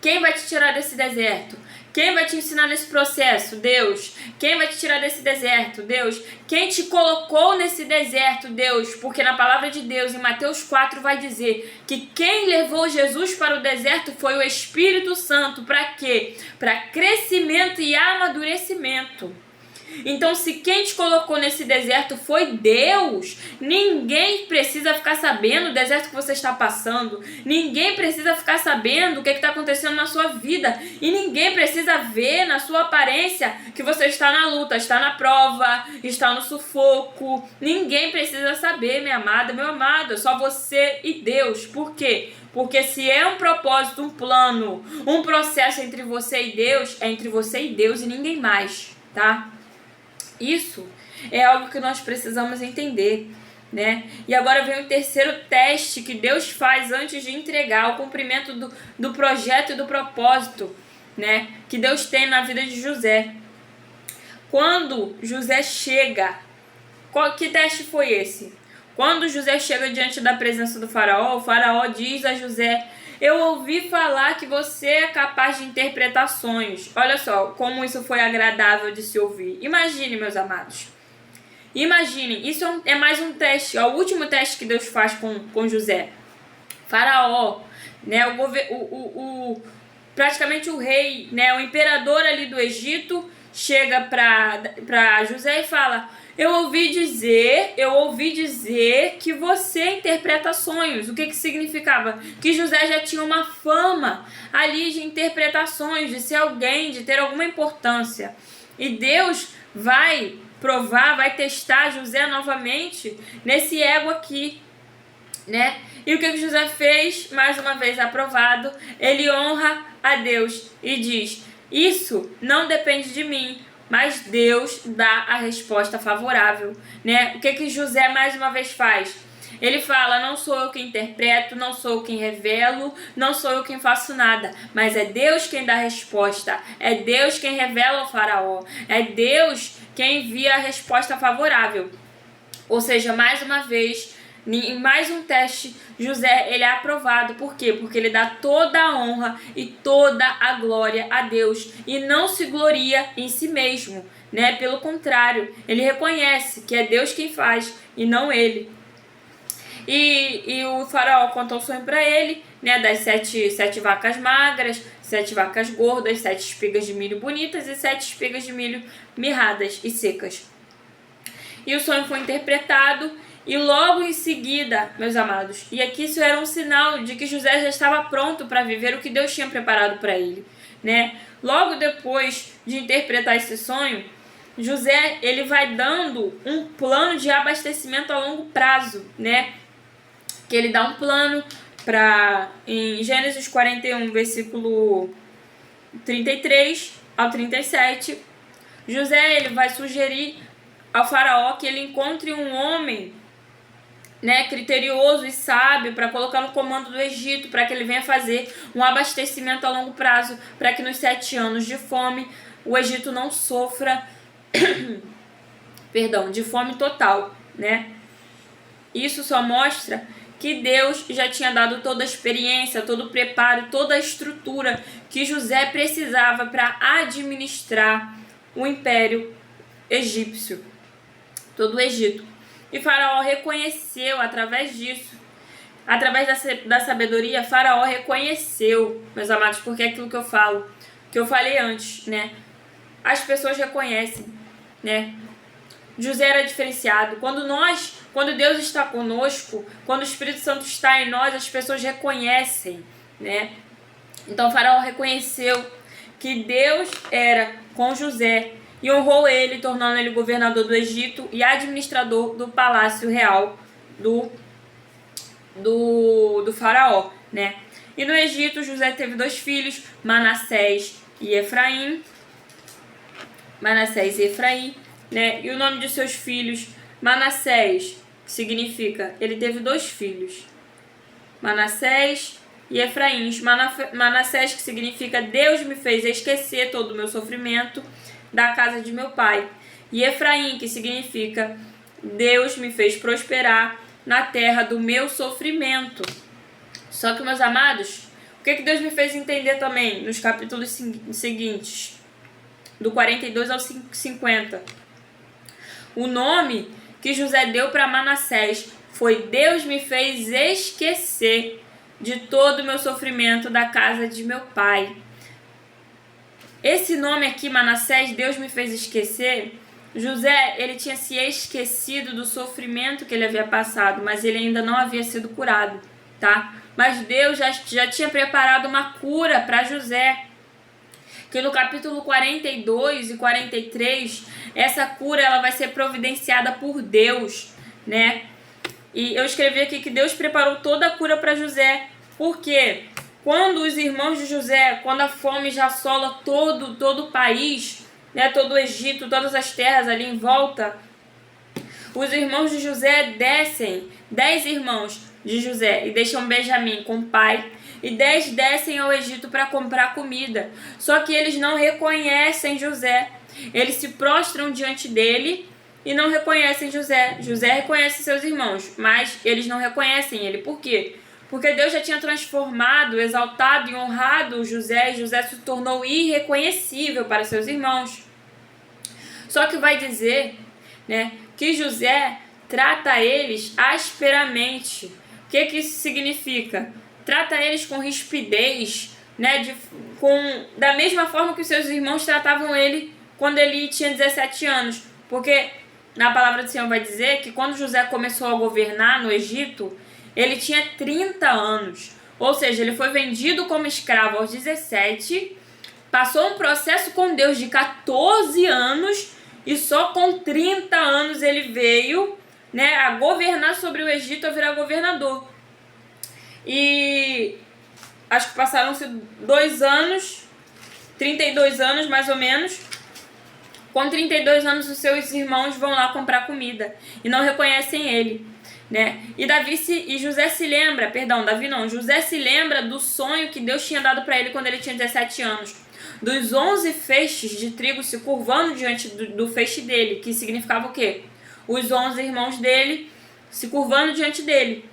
Quem vai te tirar desse deserto? Quem vai te ensinar nesse processo? Deus. Quem vai te tirar desse deserto? Deus. Quem te colocou nesse deserto? Deus. Porque na palavra de Deus, em Mateus 4, vai dizer que quem levou Jesus para o deserto foi o Espírito Santo. Para quê? Para crescimento e amadurecimento. Então, se quem te colocou nesse deserto foi Deus, ninguém precisa ficar sabendo o deserto que você está passando, ninguém precisa ficar sabendo o que está acontecendo na sua vida, e ninguém precisa ver na sua aparência que você está na luta, está na prova, está no sufoco. Ninguém precisa saber, minha amada, meu amado, é só você e Deus. Por quê? Porque se é um propósito, um plano, um processo entre você e Deus, é entre você e Deus e ninguém mais, tá? Isso é algo que nós precisamos entender, né? E agora vem o terceiro teste que Deus faz antes de entregar o cumprimento do projeto e do propósito, né, que Deus tem na vida de José. Quando José chega, que teste foi esse? Quando José chega diante da presença do faraó, o faraó diz a José: eu ouvi falar que você é capaz de interpretar sonhos. Olha só como isso foi agradável de se ouvir. Imagine, meus amados. Imaginem, isso é mais um teste. É o último teste que Deus faz com José. Faraó, né, praticamente o rei, né, o imperador ali do Egito, chega para José e fala: eu ouvi dizer que você interpreta sonhos. O que significava? Que José já tinha uma fama ali de interpretações, de ser alguém, de ter alguma importância. E Deus vai provar, vai testar José novamente nesse ego aqui, né? E o que José fez? Mais uma vez aprovado, ele honra a Deus e diz: isso não depende de mim, mas Deus dá a resposta favorável, né? O que José mais uma vez faz? Ele fala: não sou eu quem interpreto, não sou eu quem revelo, não sou eu quem faço nada, mas é Deus quem dá a resposta, é Deus quem revela ao faraó, é Deus quem envia a resposta favorável. Ou seja, mais uma vez, em mais um teste, José ele é aprovado. Por quê? Porque ele dá toda a honra e toda a glória a Deus e não se gloria em si mesmo, né? Pelo contrário, ele reconhece que é Deus quem faz e não ele. E o faraó contou o sonho para ele, né? Das sete vacas magras, 7 vacas gordas, 7 espigas de milho bonitas e 7 espigas de milho mirradas e secas. E o sonho foi interpretado e logo em seguida, meus amados, e aqui isso era um sinal de que José já estava pronto para viver o que Deus tinha preparado para ele, né? Logo depois de interpretar esse sonho, José ele vai dando um plano de abastecimento a longo prazo, né? Que ele dá um plano em Gênesis 41, versículo 33 ao 37, José ele vai sugerir ao faraó que ele encontre um homem, né, criterioso e sábio para colocar no comando do Egito, para que ele venha fazer um abastecimento a longo prazo, para que nos 7 anos de fome o Egito não sofra de fome total, né? Isso só mostra que Deus já tinha dado toda a experiência, todo o preparo, toda a estrutura que José precisava para administrar o império egípcio, todo o Egito. E Faraó reconheceu através disso, através da sabedoria, Faraó reconheceu, meus amados, porque é aquilo que eu falo, que eu falei antes, né? As pessoas reconhecem, né? José era diferenciado. Quando Deus está conosco, quando o Espírito Santo está em nós, as pessoas reconhecem, né? Então Faraó reconheceu que Deus era com José e honrou ele, tornando ele governador do Egito e administrador do palácio real do faraó, né? E no Egito, José teve 2 filhos, Manassés e Efraim. Né? E o nome de seus filhos, Manassés, que significa, ele teve 2 filhos, Manassés e Efraim. Manassés, que significa, Deus me fez esquecer todo o meu sofrimento da casa de meu pai. E Efraim, que significa, Deus me fez prosperar na terra do meu sofrimento. Só que, meus amados, o que Deus me fez entender também nos capítulos seguintes, do 42 ao 50. O nome que José deu para Manassés foi Deus me fez esquecer de todo o meu sofrimento da casa de meu pai. Esse nome aqui, Manassés, Deus me fez esquecer. José, ele tinha se esquecido do sofrimento que ele havia passado, mas ele ainda não havia sido curado, tá? Mas Deus já tinha preparado uma cura para José, que no capítulo 42 e 43, essa cura ela vai ser providenciada por Deus, né? E eu escrevi aqui que Deus preparou toda a cura para José, porque quando os irmãos de José, quando a fome já assola todo o país, né, todo o Egito, todas as terras ali em volta, os irmãos de José descem, 10 irmãos de José, e deixam Benjamim com o pai, e 10 descem ao Egito para comprar comida. Só que eles não reconhecem José. Eles se prostram diante dele e não reconhecem José. José reconhece seus irmãos, mas eles não reconhecem ele. Por quê? Porque Deus já tinha transformado, exaltado e honrado José, e José se tornou irreconhecível para seus irmãos. Só que vai dizer, né, que José trata eles asperamente. O que isso significa? Trata eles com rispidez, né, da mesma forma que os seus irmãos tratavam ele quando ele tinha 17 anos. Porque na palavra do Senhor vai dizer que quando José começou a governar no Egito, ele tinha 30 anos. Ou seja, ele foi vendido como escravo aos 17, passou um processo com Deus de 14 anos e só com 30 anos ele veio, né, a governar sobre o Egito, a virar governador. E acho que passaram-se 2 anos, 32 anos mais ou menos. Com 32 anos os seus irmãos vão lá comprar comida e não reconhecem ele, né? José se lembra do sonho que Deus tinha dado para ele quando ele tinha 17 anos. Dos 11 feixes de trigo se curvando diante do feixe dele, que significava o quê? os 11 irmãos dele se curvando diante dele.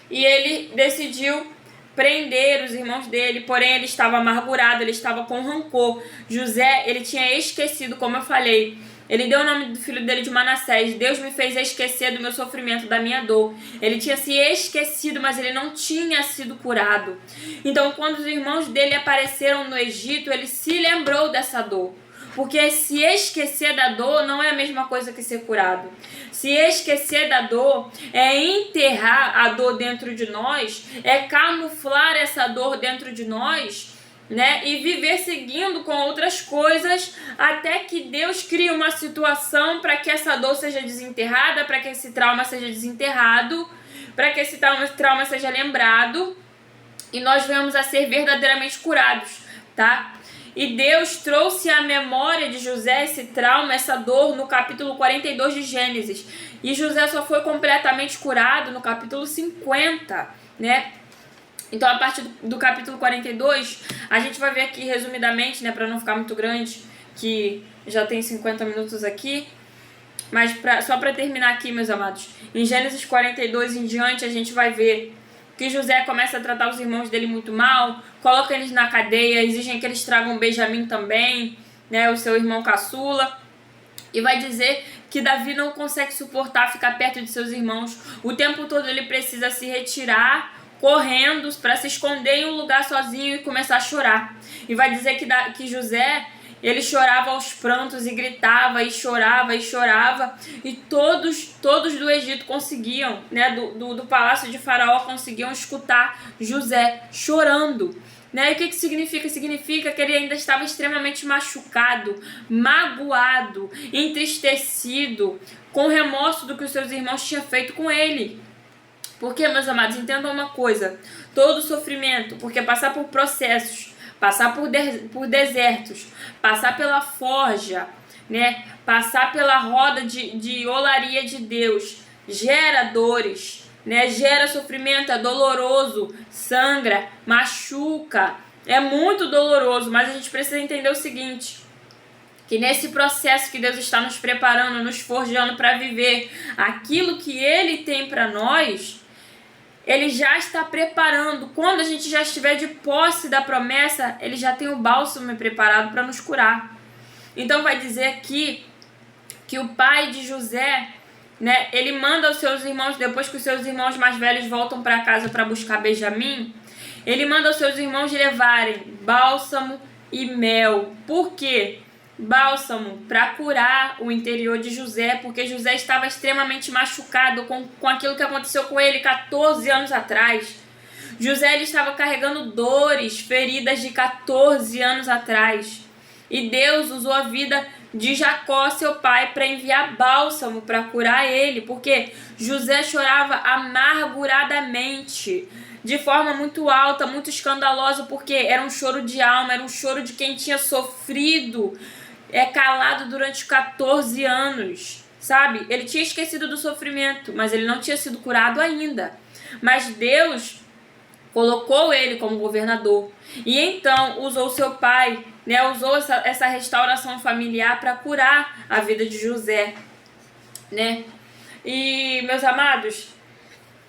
E ele decidiu prender os irmãos dele, porém ele estava amargurado, ele estava com rancor. José, ele tinha esquecido, como eu falei, ele deu o nome do filho dele de Manassés. Deus me fez esquecer do meu sofrimento, da minha dor. Ele tinha se esquecido, mas ele não tinha sido curado. Então, quando os irmãos dele apareceram no Egito, ele se lembrou dessa dor. Porque se esquecer da dor não é a mesma coisa que ser curado. Se esquecer da dor é enterrar a dor dentro de nós, é camuflar essa dor dentro de nós, né? E viver seguindo com outras coisas até que Deus crie uma situação para que essa dor seja desenterrada, para que esse trauma seja desenterrado, para que esse trauma seja lembrado e nós venhamos a ser verdadeiramente curados, tá? E Deus trouxe à memória de José esse trauma, essa dor, no capítulo 42 de Gênesis. E José só foi completamente curado no capítulo 50, né? Então, a partir do capítulo 42, a gente vai ver aqui resumidamente, né, para não ficar muito grande, que já tem 50 minutos aqui. Mas só para terminar aqui, meus amados, em Gênesis 42 em diante, a gente vai ver que José começa a tratar os irmãos dele muito mal, coloca eles na cadeia, exigem que eles tragam Benjamim também, né, o seu irmão caçula, e vai dizer que Davi não consegue suportar ficar perto de seus irmãos. O tempo todo ele precisa se retirar, correndo, para se esconder em um lugar sozinho e começar a chorar. E vai dizer que José, ele chorava aos prantos e gritava e chorava e chorava. E todos do Egito conseguiam, né, do palácio de Faraó, conseguiam escutar José chorando. Né? E o que significa? Significa que ele ainda estava extremamente machucado, magoado, entristecido, com remorso do que os seus irmãos tinham feito com ele. Porque, meus amados, entendam uma coisa: todo sofrimento, porque passar por processos, passar por desertos, passar pela forja, né? Passar pela roda de olaria de Deus, gera dores, né? Gera sofrimento, é doloroso, sangra, machuca, é muito doloroso, mas a gente precisa entender o seguinte: que nesse processo que Deus está nos preparando, nos forjando para viver aquilo que Ele tem para nós, Ele já está preparando. Quando a gente já estiver de posse da promessa, Ele já tem o bálsamo preparado para nos curar. Então vai dizer aqui que o pai de José, né, ele manda aos seus irmãos, depois que os seus irmãos mais velhos voltam para casa para buscar Benjamim, ele manda aos seus irmãos levarem bálsamo e mel. Por quê? Bálsamo para curar o interior de José, porque José estava extremamente machucado com aquilo que aconteceu com ele 14 anos atrás. José, ele estava carregando dores, feridas de 14 anos atrás. E Deus usou a vida de Jacó, seu pai, para enviar bálsamo para curar ele, porque José chorava amarguradamente, de forma muito alta, muito escandalosa, porque era um choro de alma, era um choro de quem tinha sofrido, calado durante 14 anos, sabe? Ele tinha esquecido do sofrimento, mas ele não tinha sido curado ainda. Mas Deus colocou ele como governador. E então usou seu pai, né? Usou essa restauração familiar para curar a vida de José, né? E, meus amados,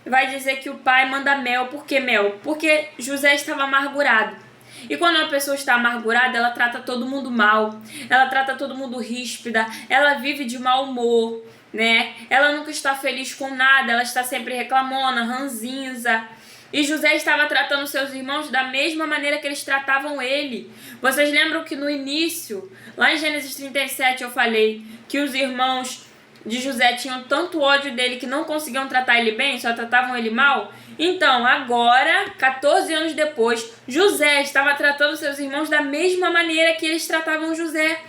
vai dizer que o pai manda mel. Por que mel? Porque José estava amargurado. E quando uma pessoa está amargurada, ela trata todo mundo mal, ela trata todo mundo ríspida, ela vive de mau humor, né? Ela nunca está feliz com nada, ela está sempre reclamona, ranzinza. E José estava tratando seus irmãos da mesma maneira que eles tratavam ele. Vocês lembram que no início, lá em Gênesis 37, eu falei que os irmãos de José tinham tanto ódio dele que não conseguiam tratar ele bem, só tratavam ele mal? Então, agora, 14 anos depois, José estava tratando seus irmãos da mesma maneira que eles tratavam José.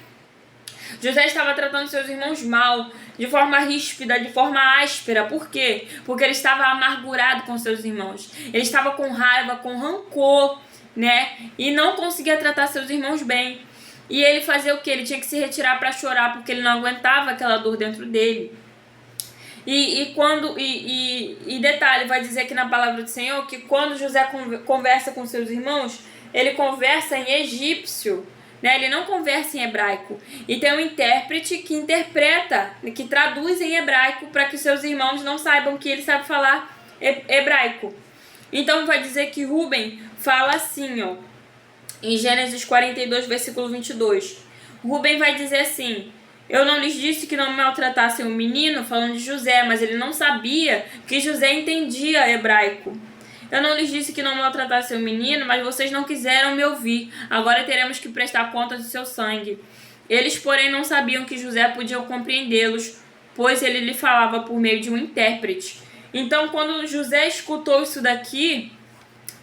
José estava tratando seus irmãos mal, de forma ríspida, de forma áspera. Por quê? Porque ele estava amargurado com seus irmãos. Ele estava com raiva, com rancor, né? E não conseguia tratar seus irmãos bem. E ele fazia o quê? Ele tinha que se retirar para chorar, porque ele não aguentava aquela dor dentro dele. E detalhe, vai dizer aqui na palavra do Senhor que quando José conversa com seus irmãos, ele conversa em egípcio, né? Ele não conversa em hebraico. E tem um intérprete que interpreta, que traduz em hebraico para que os seus irmãos não saibam que ele sabe falar hebraico. Então vai dizer que Rúben fala assim, ó, em Gênesis 42, versículo 22. Rúben vai dizer assim: eu não lhes disse que não maltratassem o menino, falando de José, mas ele não sabia que José entendia hebraico. Eu não lhes disse que não maltratassem o menino, mas vocês não quiseram me ouvir. Agora teremos que prestar conta do seu sangue. Eles, porém, não sabiam que José podia compreendê-los, pois ele lhe falava por meio de um intérprete. Então, quando José escutou isso daqui,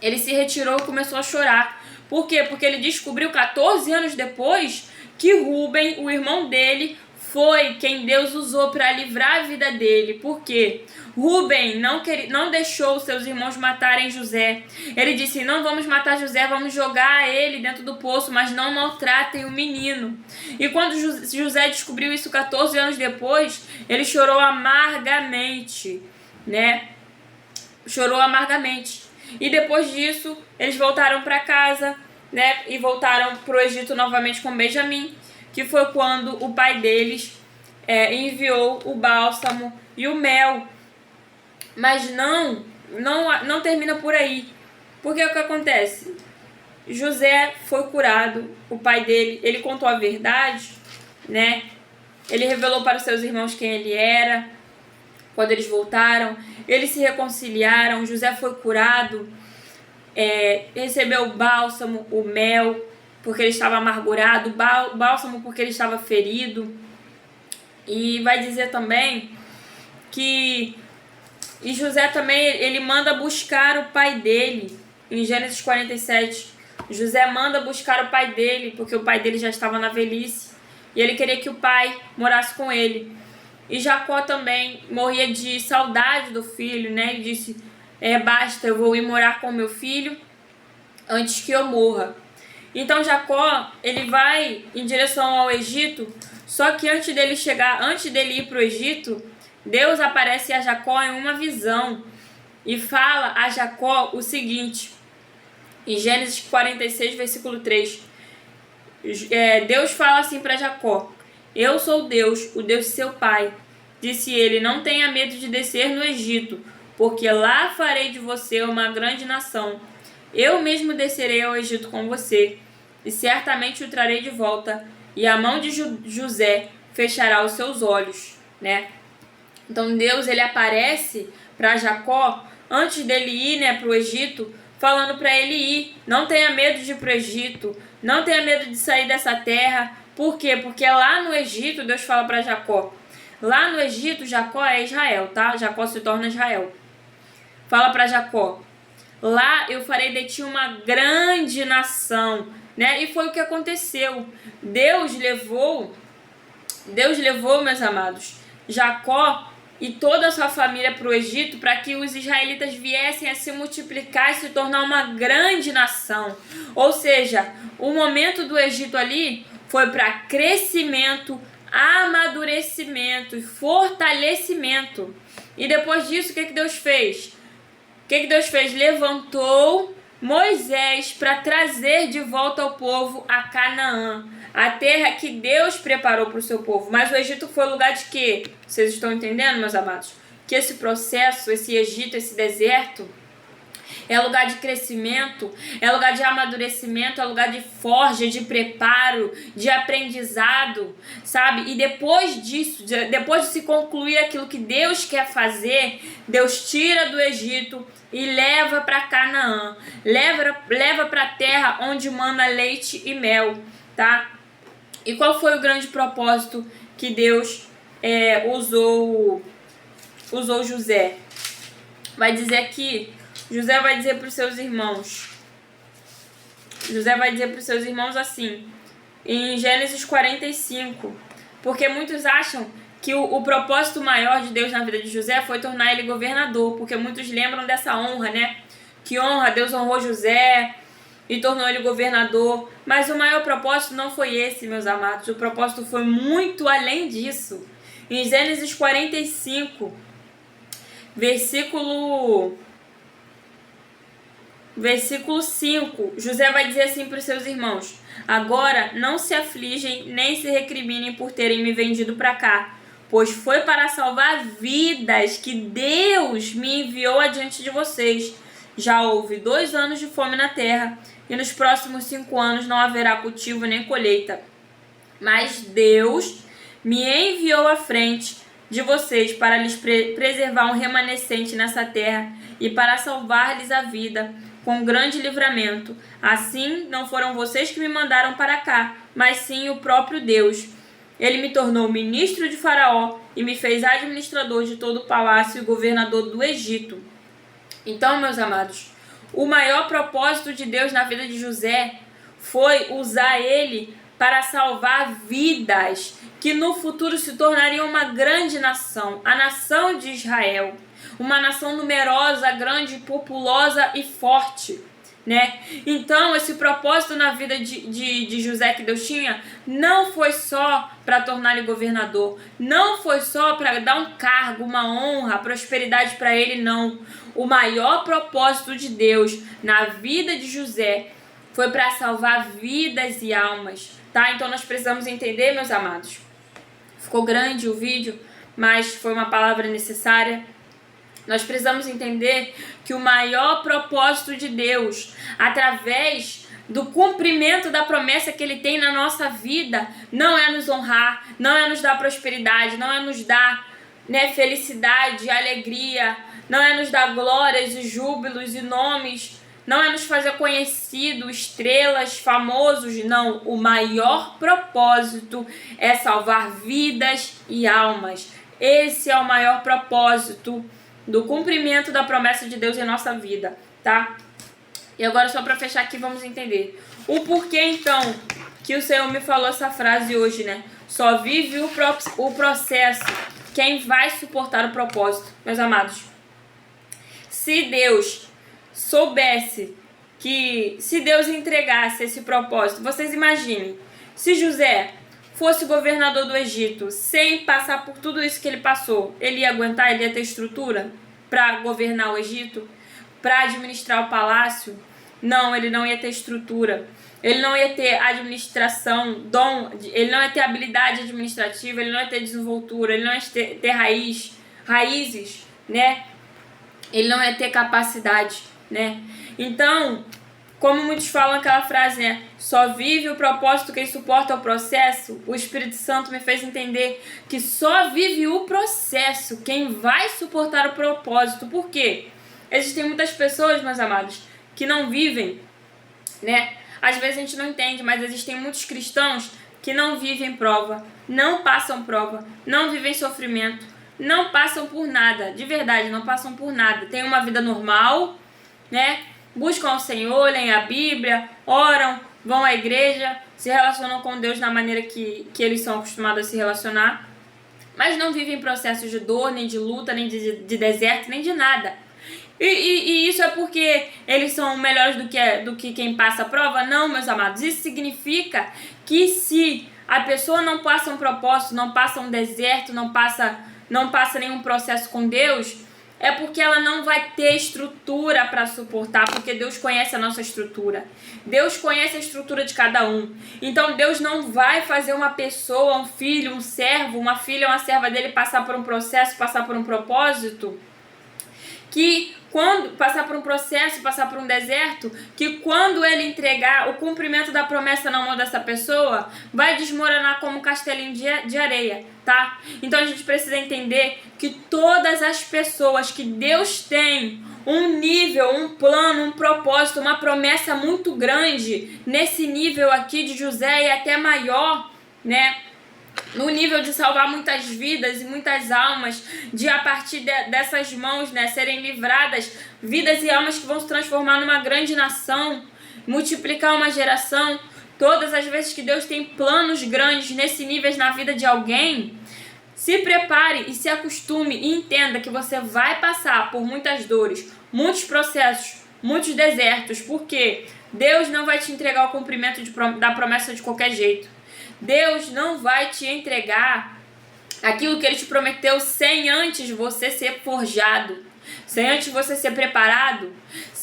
ele se retirou e começou a chorar. Por quê? Porque ele descobriu 14 anos depois que Rúben, o irmão dele, foi quem Deus usou para livrar a vida dele. Por quê? Rúben não deixou os seus irmãos matarem José. Ele disse: não vamos matar José, vamos jogar ele dentro do poço, mas não maltratem o menino. E quando José descobriu isso 14 anos depois, ele chorou amargamente, né? Chorou amargamente. E depois disso, eles voltaram para casa, né? E voltaram para o Egito novamente com Benjamim, que foi quando o pai deles enviou o bálsamo e o mel. Mas não termina por aí. Porque o que acontece? José foi curado, o pai dele, ele contou a verdade, né? Ele revelou para os seus irmãos quem ele era. Quando eles voltaram, eles se reconciliaram, José foi curado, recebeu o bálsamo, o mel, porque ele estava amargurado, o bálsamo porque ele estava ferido. E vai dizer também que José também, ele manda buscar o pai dele, em Gênesis 47. José manda buscar o pai dele, porque o pai dele já estava na velhice, e ele queria que o pai morasse com ele. E Jacó também morria de saudade do filho, né? Ele disse: basta, eu vou ir morar com meu filho antes que eu morra. Então Jacó, ele vai em direção ao Egito, só que antes dele ir para o Egito, Deus aparece a Jacó em uma visão e fala a Jacó o seguinte, em Gênesis 46, versículo 3. Deus fala assim para Jacó: eu sou Deus, o Deus de seu pai. Disse ele: não tenha medo de descer no Egito, porque lá farei de você uma grande nação. Eu mesmo descerei ao Egito com você, e certamente o trarei de volta, e a mão de José fechará os seus olhos, né? Então Deus, ele aparece para Jacó antes dele ir, né, para o Egito, falando para ele ir. Não tenha medo de ir para o Egito, não tenha medo de sair dessa terra. Por quê? Porque lá no Egito, Deus fala para Jacó, lá no Egito, Jacó é Israel, tá? Jacó se torna Israel. Fala para Jacó: lá eu farei de ti uma grande nação, né? E foi o que aconteceu. Deus levou, meus amados, Jacó e toda a sua família para o Egito, para que os israelitas viessem a se multiplicar e se tornar uma grande nação. Ou seja, o momento do Egito ali foi para crescimento, amadurecimento e fortalecimento. E depois disso, o que Deus fez? O que Deus fez? Levantou Moisés para trazer de volta ao povo a Canaã, a terra que Deus preparou para o seu povo. Mas o Egito foi lugar de quê? Vocês estão entendendo, meus amados? Que esse processo, esse Egito, esse deserto, é lugar de crescimento, é lugar de amadurecimento, é lugar de forja, de preparo, de aprendizado, sabe? E depois disso, depois de se concluir aquilo que Deus quer fazer, Deus tira do Egito e leva para Canaã, leva para a terra onde mana leite e mel, tá? E qual foi o grande propósito que Deus usou José? Vai dizer aqui, José vai dizer para os seus irmãos. José vai dizer para os seus irmãos assim, em Gênesis 45. Porque muitos acham que o propósito maior de Deus na vida de José foi tornar ele governador. Porque muitos lembram dessa honra, né? Que honra, Deus honrou José e tornou ele governador. Mas o maior propósito não foi esse, meus amados. O propósito foi muito além disso. Em Gênesis 45, versículo versículo 5, José vai dizer assim para os seus irmãos: agora não se afligem nem se recriminem por terem me vendido para cá, pois foi para salvar vidas que Deus me enviou adiante de vocês. Já houve 2 anos de fome na terra, e nos próximos 5 anos não haverá cultivo nem colheita. Mas Deus me enviou à frente de vocês para lhes preservar um remanescente nessa terra e para salvar-lhes a vida com grande livramento. Assim, não foram vocês que me mandaram para cá, mas sim o próprio Deus. Ele me tornou ministro de Faraó e me fez administrador de todo o palácio e governador do Egito. Então, meus amados, o maior propósito de Deus na vida de José foi usar ele para salvar vidas que no futuro se tornariam uma grande nação, a nação de Israel. Uma nação numerosa, grande, populosa e forte, né? Então, esse propósito na vida de José que Deus tinha não foi só para tornar-lhe governador, não foi só para dar um cargo, uma honra, prosperidade para ele, não. O maior propósito de Deus na vida de José foi para salvar vidas e almas, tá? Então nós precisamos entender, meus amados. Ficou grande o vídeo, mas foi uma palavra necessária. Nós precisamos entender que o maior propósito de Deus, através do cumprimento da promessa que Ele tem na nossa vida, não é nos honrar, não é nos dar prosperidade, não é nos dar, né, felicidade, alegria, não é nos dar glórias e júbilos e nomes, não é nos fazer conhecidos, estrelas, famosos, não. O maior propósito é salvar vidas e almas. Esse é o maior propósito do cumprimento da promessa de Deus em nossa vida, tá? E agora, só para fechar aqui, vamos entender o porquê, então, que o Senhor me falou essa frase hoje, né? Só vive o processo quem vai suportar o propósito. Meus amados, se Deus soubesse que, se Deus entregasse esse propósito, vocês imaginem, se José fosse governador do Egito, sem passar por tudo isso que ele passou, ele ia aguentar, ele ia ter estrutura para governar o Egito, para administrar o palácio? Não, ele não ia ter estrutura, ele não ia ter administração, ele não ia ter habilidade administrativa, ele não ia ter desenvoltura, ele não ia ter raízes, né? Ele não ia ter capacidade, né? Então, como muitos falam aquela frase, né? Só vive o propósito quem suporta o processo. O Espírito Santo me fez entender que só vive o processo quem vai suportar o propósito. Por quê? Existem muitas pessoas, meus amados, que não vivem, né? Às vezes a gente não entende, mas existem muitos cristãos que não vivem prova, não passam prova, não vivem sofrimento, não passam por nada, de verdade, não passam por nada. Tem uma vida normal, né? Buscam ao Senhor, leem a Bíblia, oram, vão à igreja, se relacionam com Deus na maneira que eles são acostumados a se relacionar, mas não vivem processos de dor, nem de luta, nem de deserto, nem de nada. E isso é porque eles são melhores do que quem passa a prova? Não, meus amados. Isso significa que se a pessoa não passa um propósito, não passa um deserto, não passa nenhum processo com Deus, é porque ela não vai ter estrutura para suportar, porque Deus conhece a nossa estrutura. Deus conhece a estrutura de cada um. Então Deus não vai fazer uma pessoa, um filho, um servo, uma filha, uma serva dele passar por um processo, passar por um propósito, que quando passar por um processo, passar por um deserto, que quando ele entregar o cumprimento da promessa na mão dessa pessoa, vai desmoronar como um castelinho de areia, tá? Então a gente precisa entender que todas as pessoas que Deus tem um nível, um plano, um propósito, uma promessa muito grande, nesse nível aqui de José e até maior, né? No nível de salvar muitas vidas e muitas almas, de a partir dessas mãos, né, serem livradas vidas e almas que vão se transformar numa grande nação, multiplicar uma geração. Todas as vezes que Deus tem planos grandes nesse nível na vida de alguém, se prepare e se acostume e entenda que você vai passar por muitas dores, muitos processos, muitos desertos, porque Deus não vai te entregar o cumprimento da promessa de qualquer jeito. Deus não vai te entregar aquilo que Ele te prometeu sem antes você ser forjado, sem antes você ser preparado,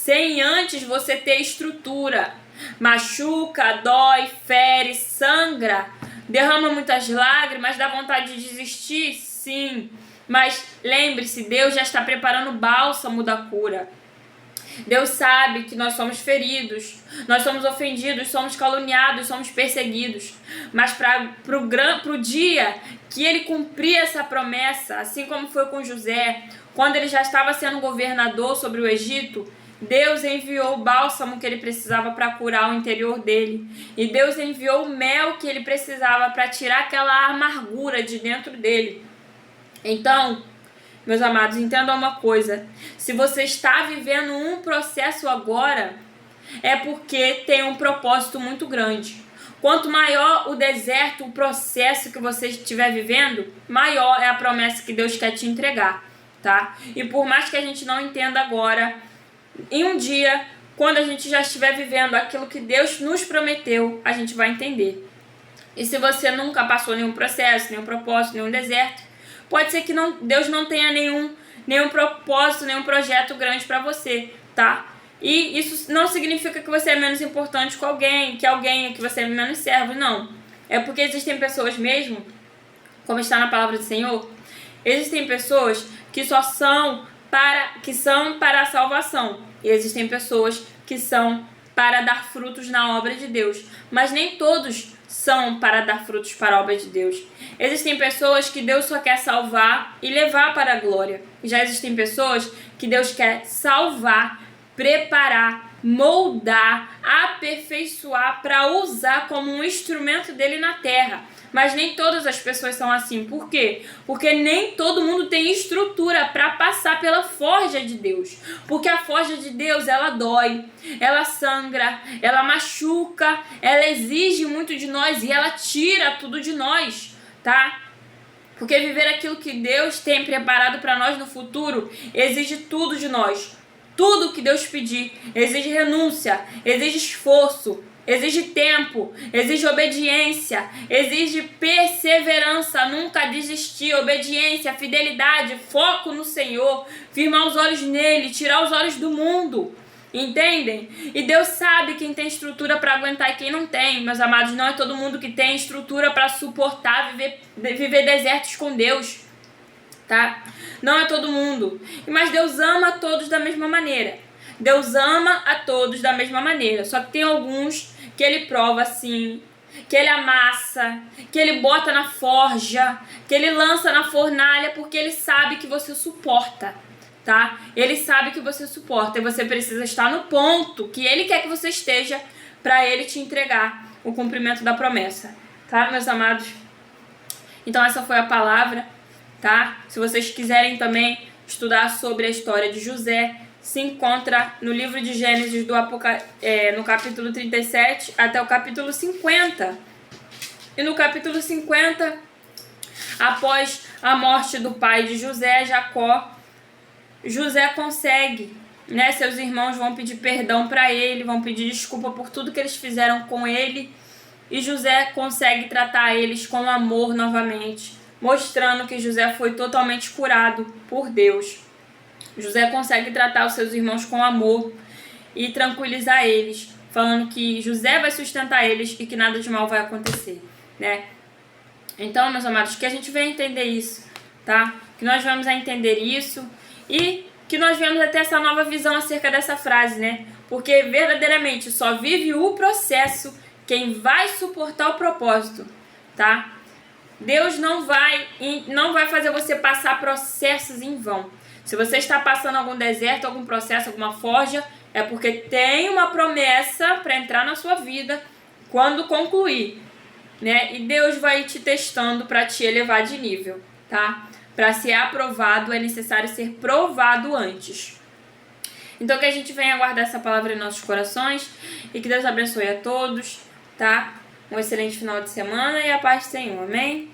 sem antes você ter estrutura. Machuca, dói, fere, sangra, derrama muitas lágrimas, dá vontade de desistir? Sim. Mas lembre-se, Deus já está preparando o bálsamo da cura. Deus sabe que nós somos feridos, nós somos ofendidos, somos caluniados, somos perseguidos. Mas pro dia que ele cumprir essa promessa, assim como foi com José, quando ele já estava sendo governador sobre o Egito, Deus enviou o bálsamo que ele precisava para curar o interior dele. E Deus enviou o mel que ele precisava para tirar aquela amargura de dentro dele. Então, meus amados, entendam uma coisa. Se você está vivendo um processo agora, é porque tem um propósito muito grande. Quanto maior o deserto, o processo que você estiver vivendo, maior é a promessa que Deus quer te entregar, tá? E por mais que a gente não entenda agora, em um dia, quando a gente já estiver vivendo aquilo que Deus nos prometeu, a gente vai entender. E se você nunca passou nenhum processo, nenhum propósito, nenhum deserto, pode ser que Deus não tenha nenhum propósito, nenhum projeto grande para você, tá? E isso não significa que você é menos importante que alguém, que você é menos servo, não. É porque existem pessoas mesmo, como está na palavra do Senhor, existem pessoas que são para a salvação. E existem pessoas que são para dar frutos na obra de Deus. Mas nem todos são para dar frutos para a obra de Deus. Existem pessoas que Deus só quer salvar e levar para a glória. Já existem pessoas que Deus quer salvar, preparar, moldar, aperfeiçoar para usar como um instrumento dele na terra. Mas nem todas as pessoas são assim. Por quê? Porque nem todo mundo tem estrutura para passar pela forja de Deus. Porque a forja de Deus, ela dói, ela sangra, ela machuca, ela exige muito de nós e ela tira tudo de nós, tá? Porque viver aquilo que Deus tem preparado para nós no futuro exige tudo de nós. Tudo que Deus pedir exige renúncia, exige esforço, exige tempo, exige obediência, exige perseverança, nunca desistir, obediência, fidelidade, foco no Senhor, firmar os olhos nele, tirar os olhos do mundo. Entendem? E Deus sabe quem tem estrutura para aguentar e quem não tem, meus amados. Não é todo mundo que tem estrutura para suportar viver desertos com Deus, tá? Não é todo mundo. Mas Deus ama a todos da mesma maneira. Deus ama a todos da mesma maneira. Só que tem alguns que ele prova assim, que ele amassa, que ele bota na forja, que ele lança na fornalha, porque ele sabe que você suporta, tá? Ele sabe que você suporta e você precisa estar no ponto que ele quer que você esteja para ele te entregar o cumprimento da promessa, tá, meus amados? Então essa foi a palavra, tá? Se vocês quiserem também estudar sobre a história de José, se encontra no livro de Gênesis no capítulo 37 até o capítulo 50. E no capítulo 50, após a morte do pai de José, Jacó, José consegue, né? Seus irmãos vão pedir perdão para ele, vão pedir desculpa por tudo que eles fizeram com ele. E José consegue tratar eles com amor novamente, mostrando que José foi totalmente curado por Deus. José consegue tratar os seus irmãos com amor e tranquilizar eles, falando que José vai sustentar eles e que nada de mal vai acontecer, né? Então, meus amados, que a gente venha entender isso, tá? Que nós vamos a entender isso e que nós venhamos a ter essa nova visão acerca dessa frase, né? Porque verdadeiramente só vive o processo quem vai suportar o propósito, tá? Deus não vai fazer você passar processos em vão. Se você está passando algum deserto, algum processo, alguma forja, é porque tem uma promessa para entrar na sua vida quando concluir, né? E Deus vai te testando para te elevar de nível, tá? Para ser aprovado é necessário ser provado antes. Então que a gente venha guardar essa palavra em nossos corações e que Deus abençoe a todos, tá? Um excelente final de semana e a paz do Senhor, amém?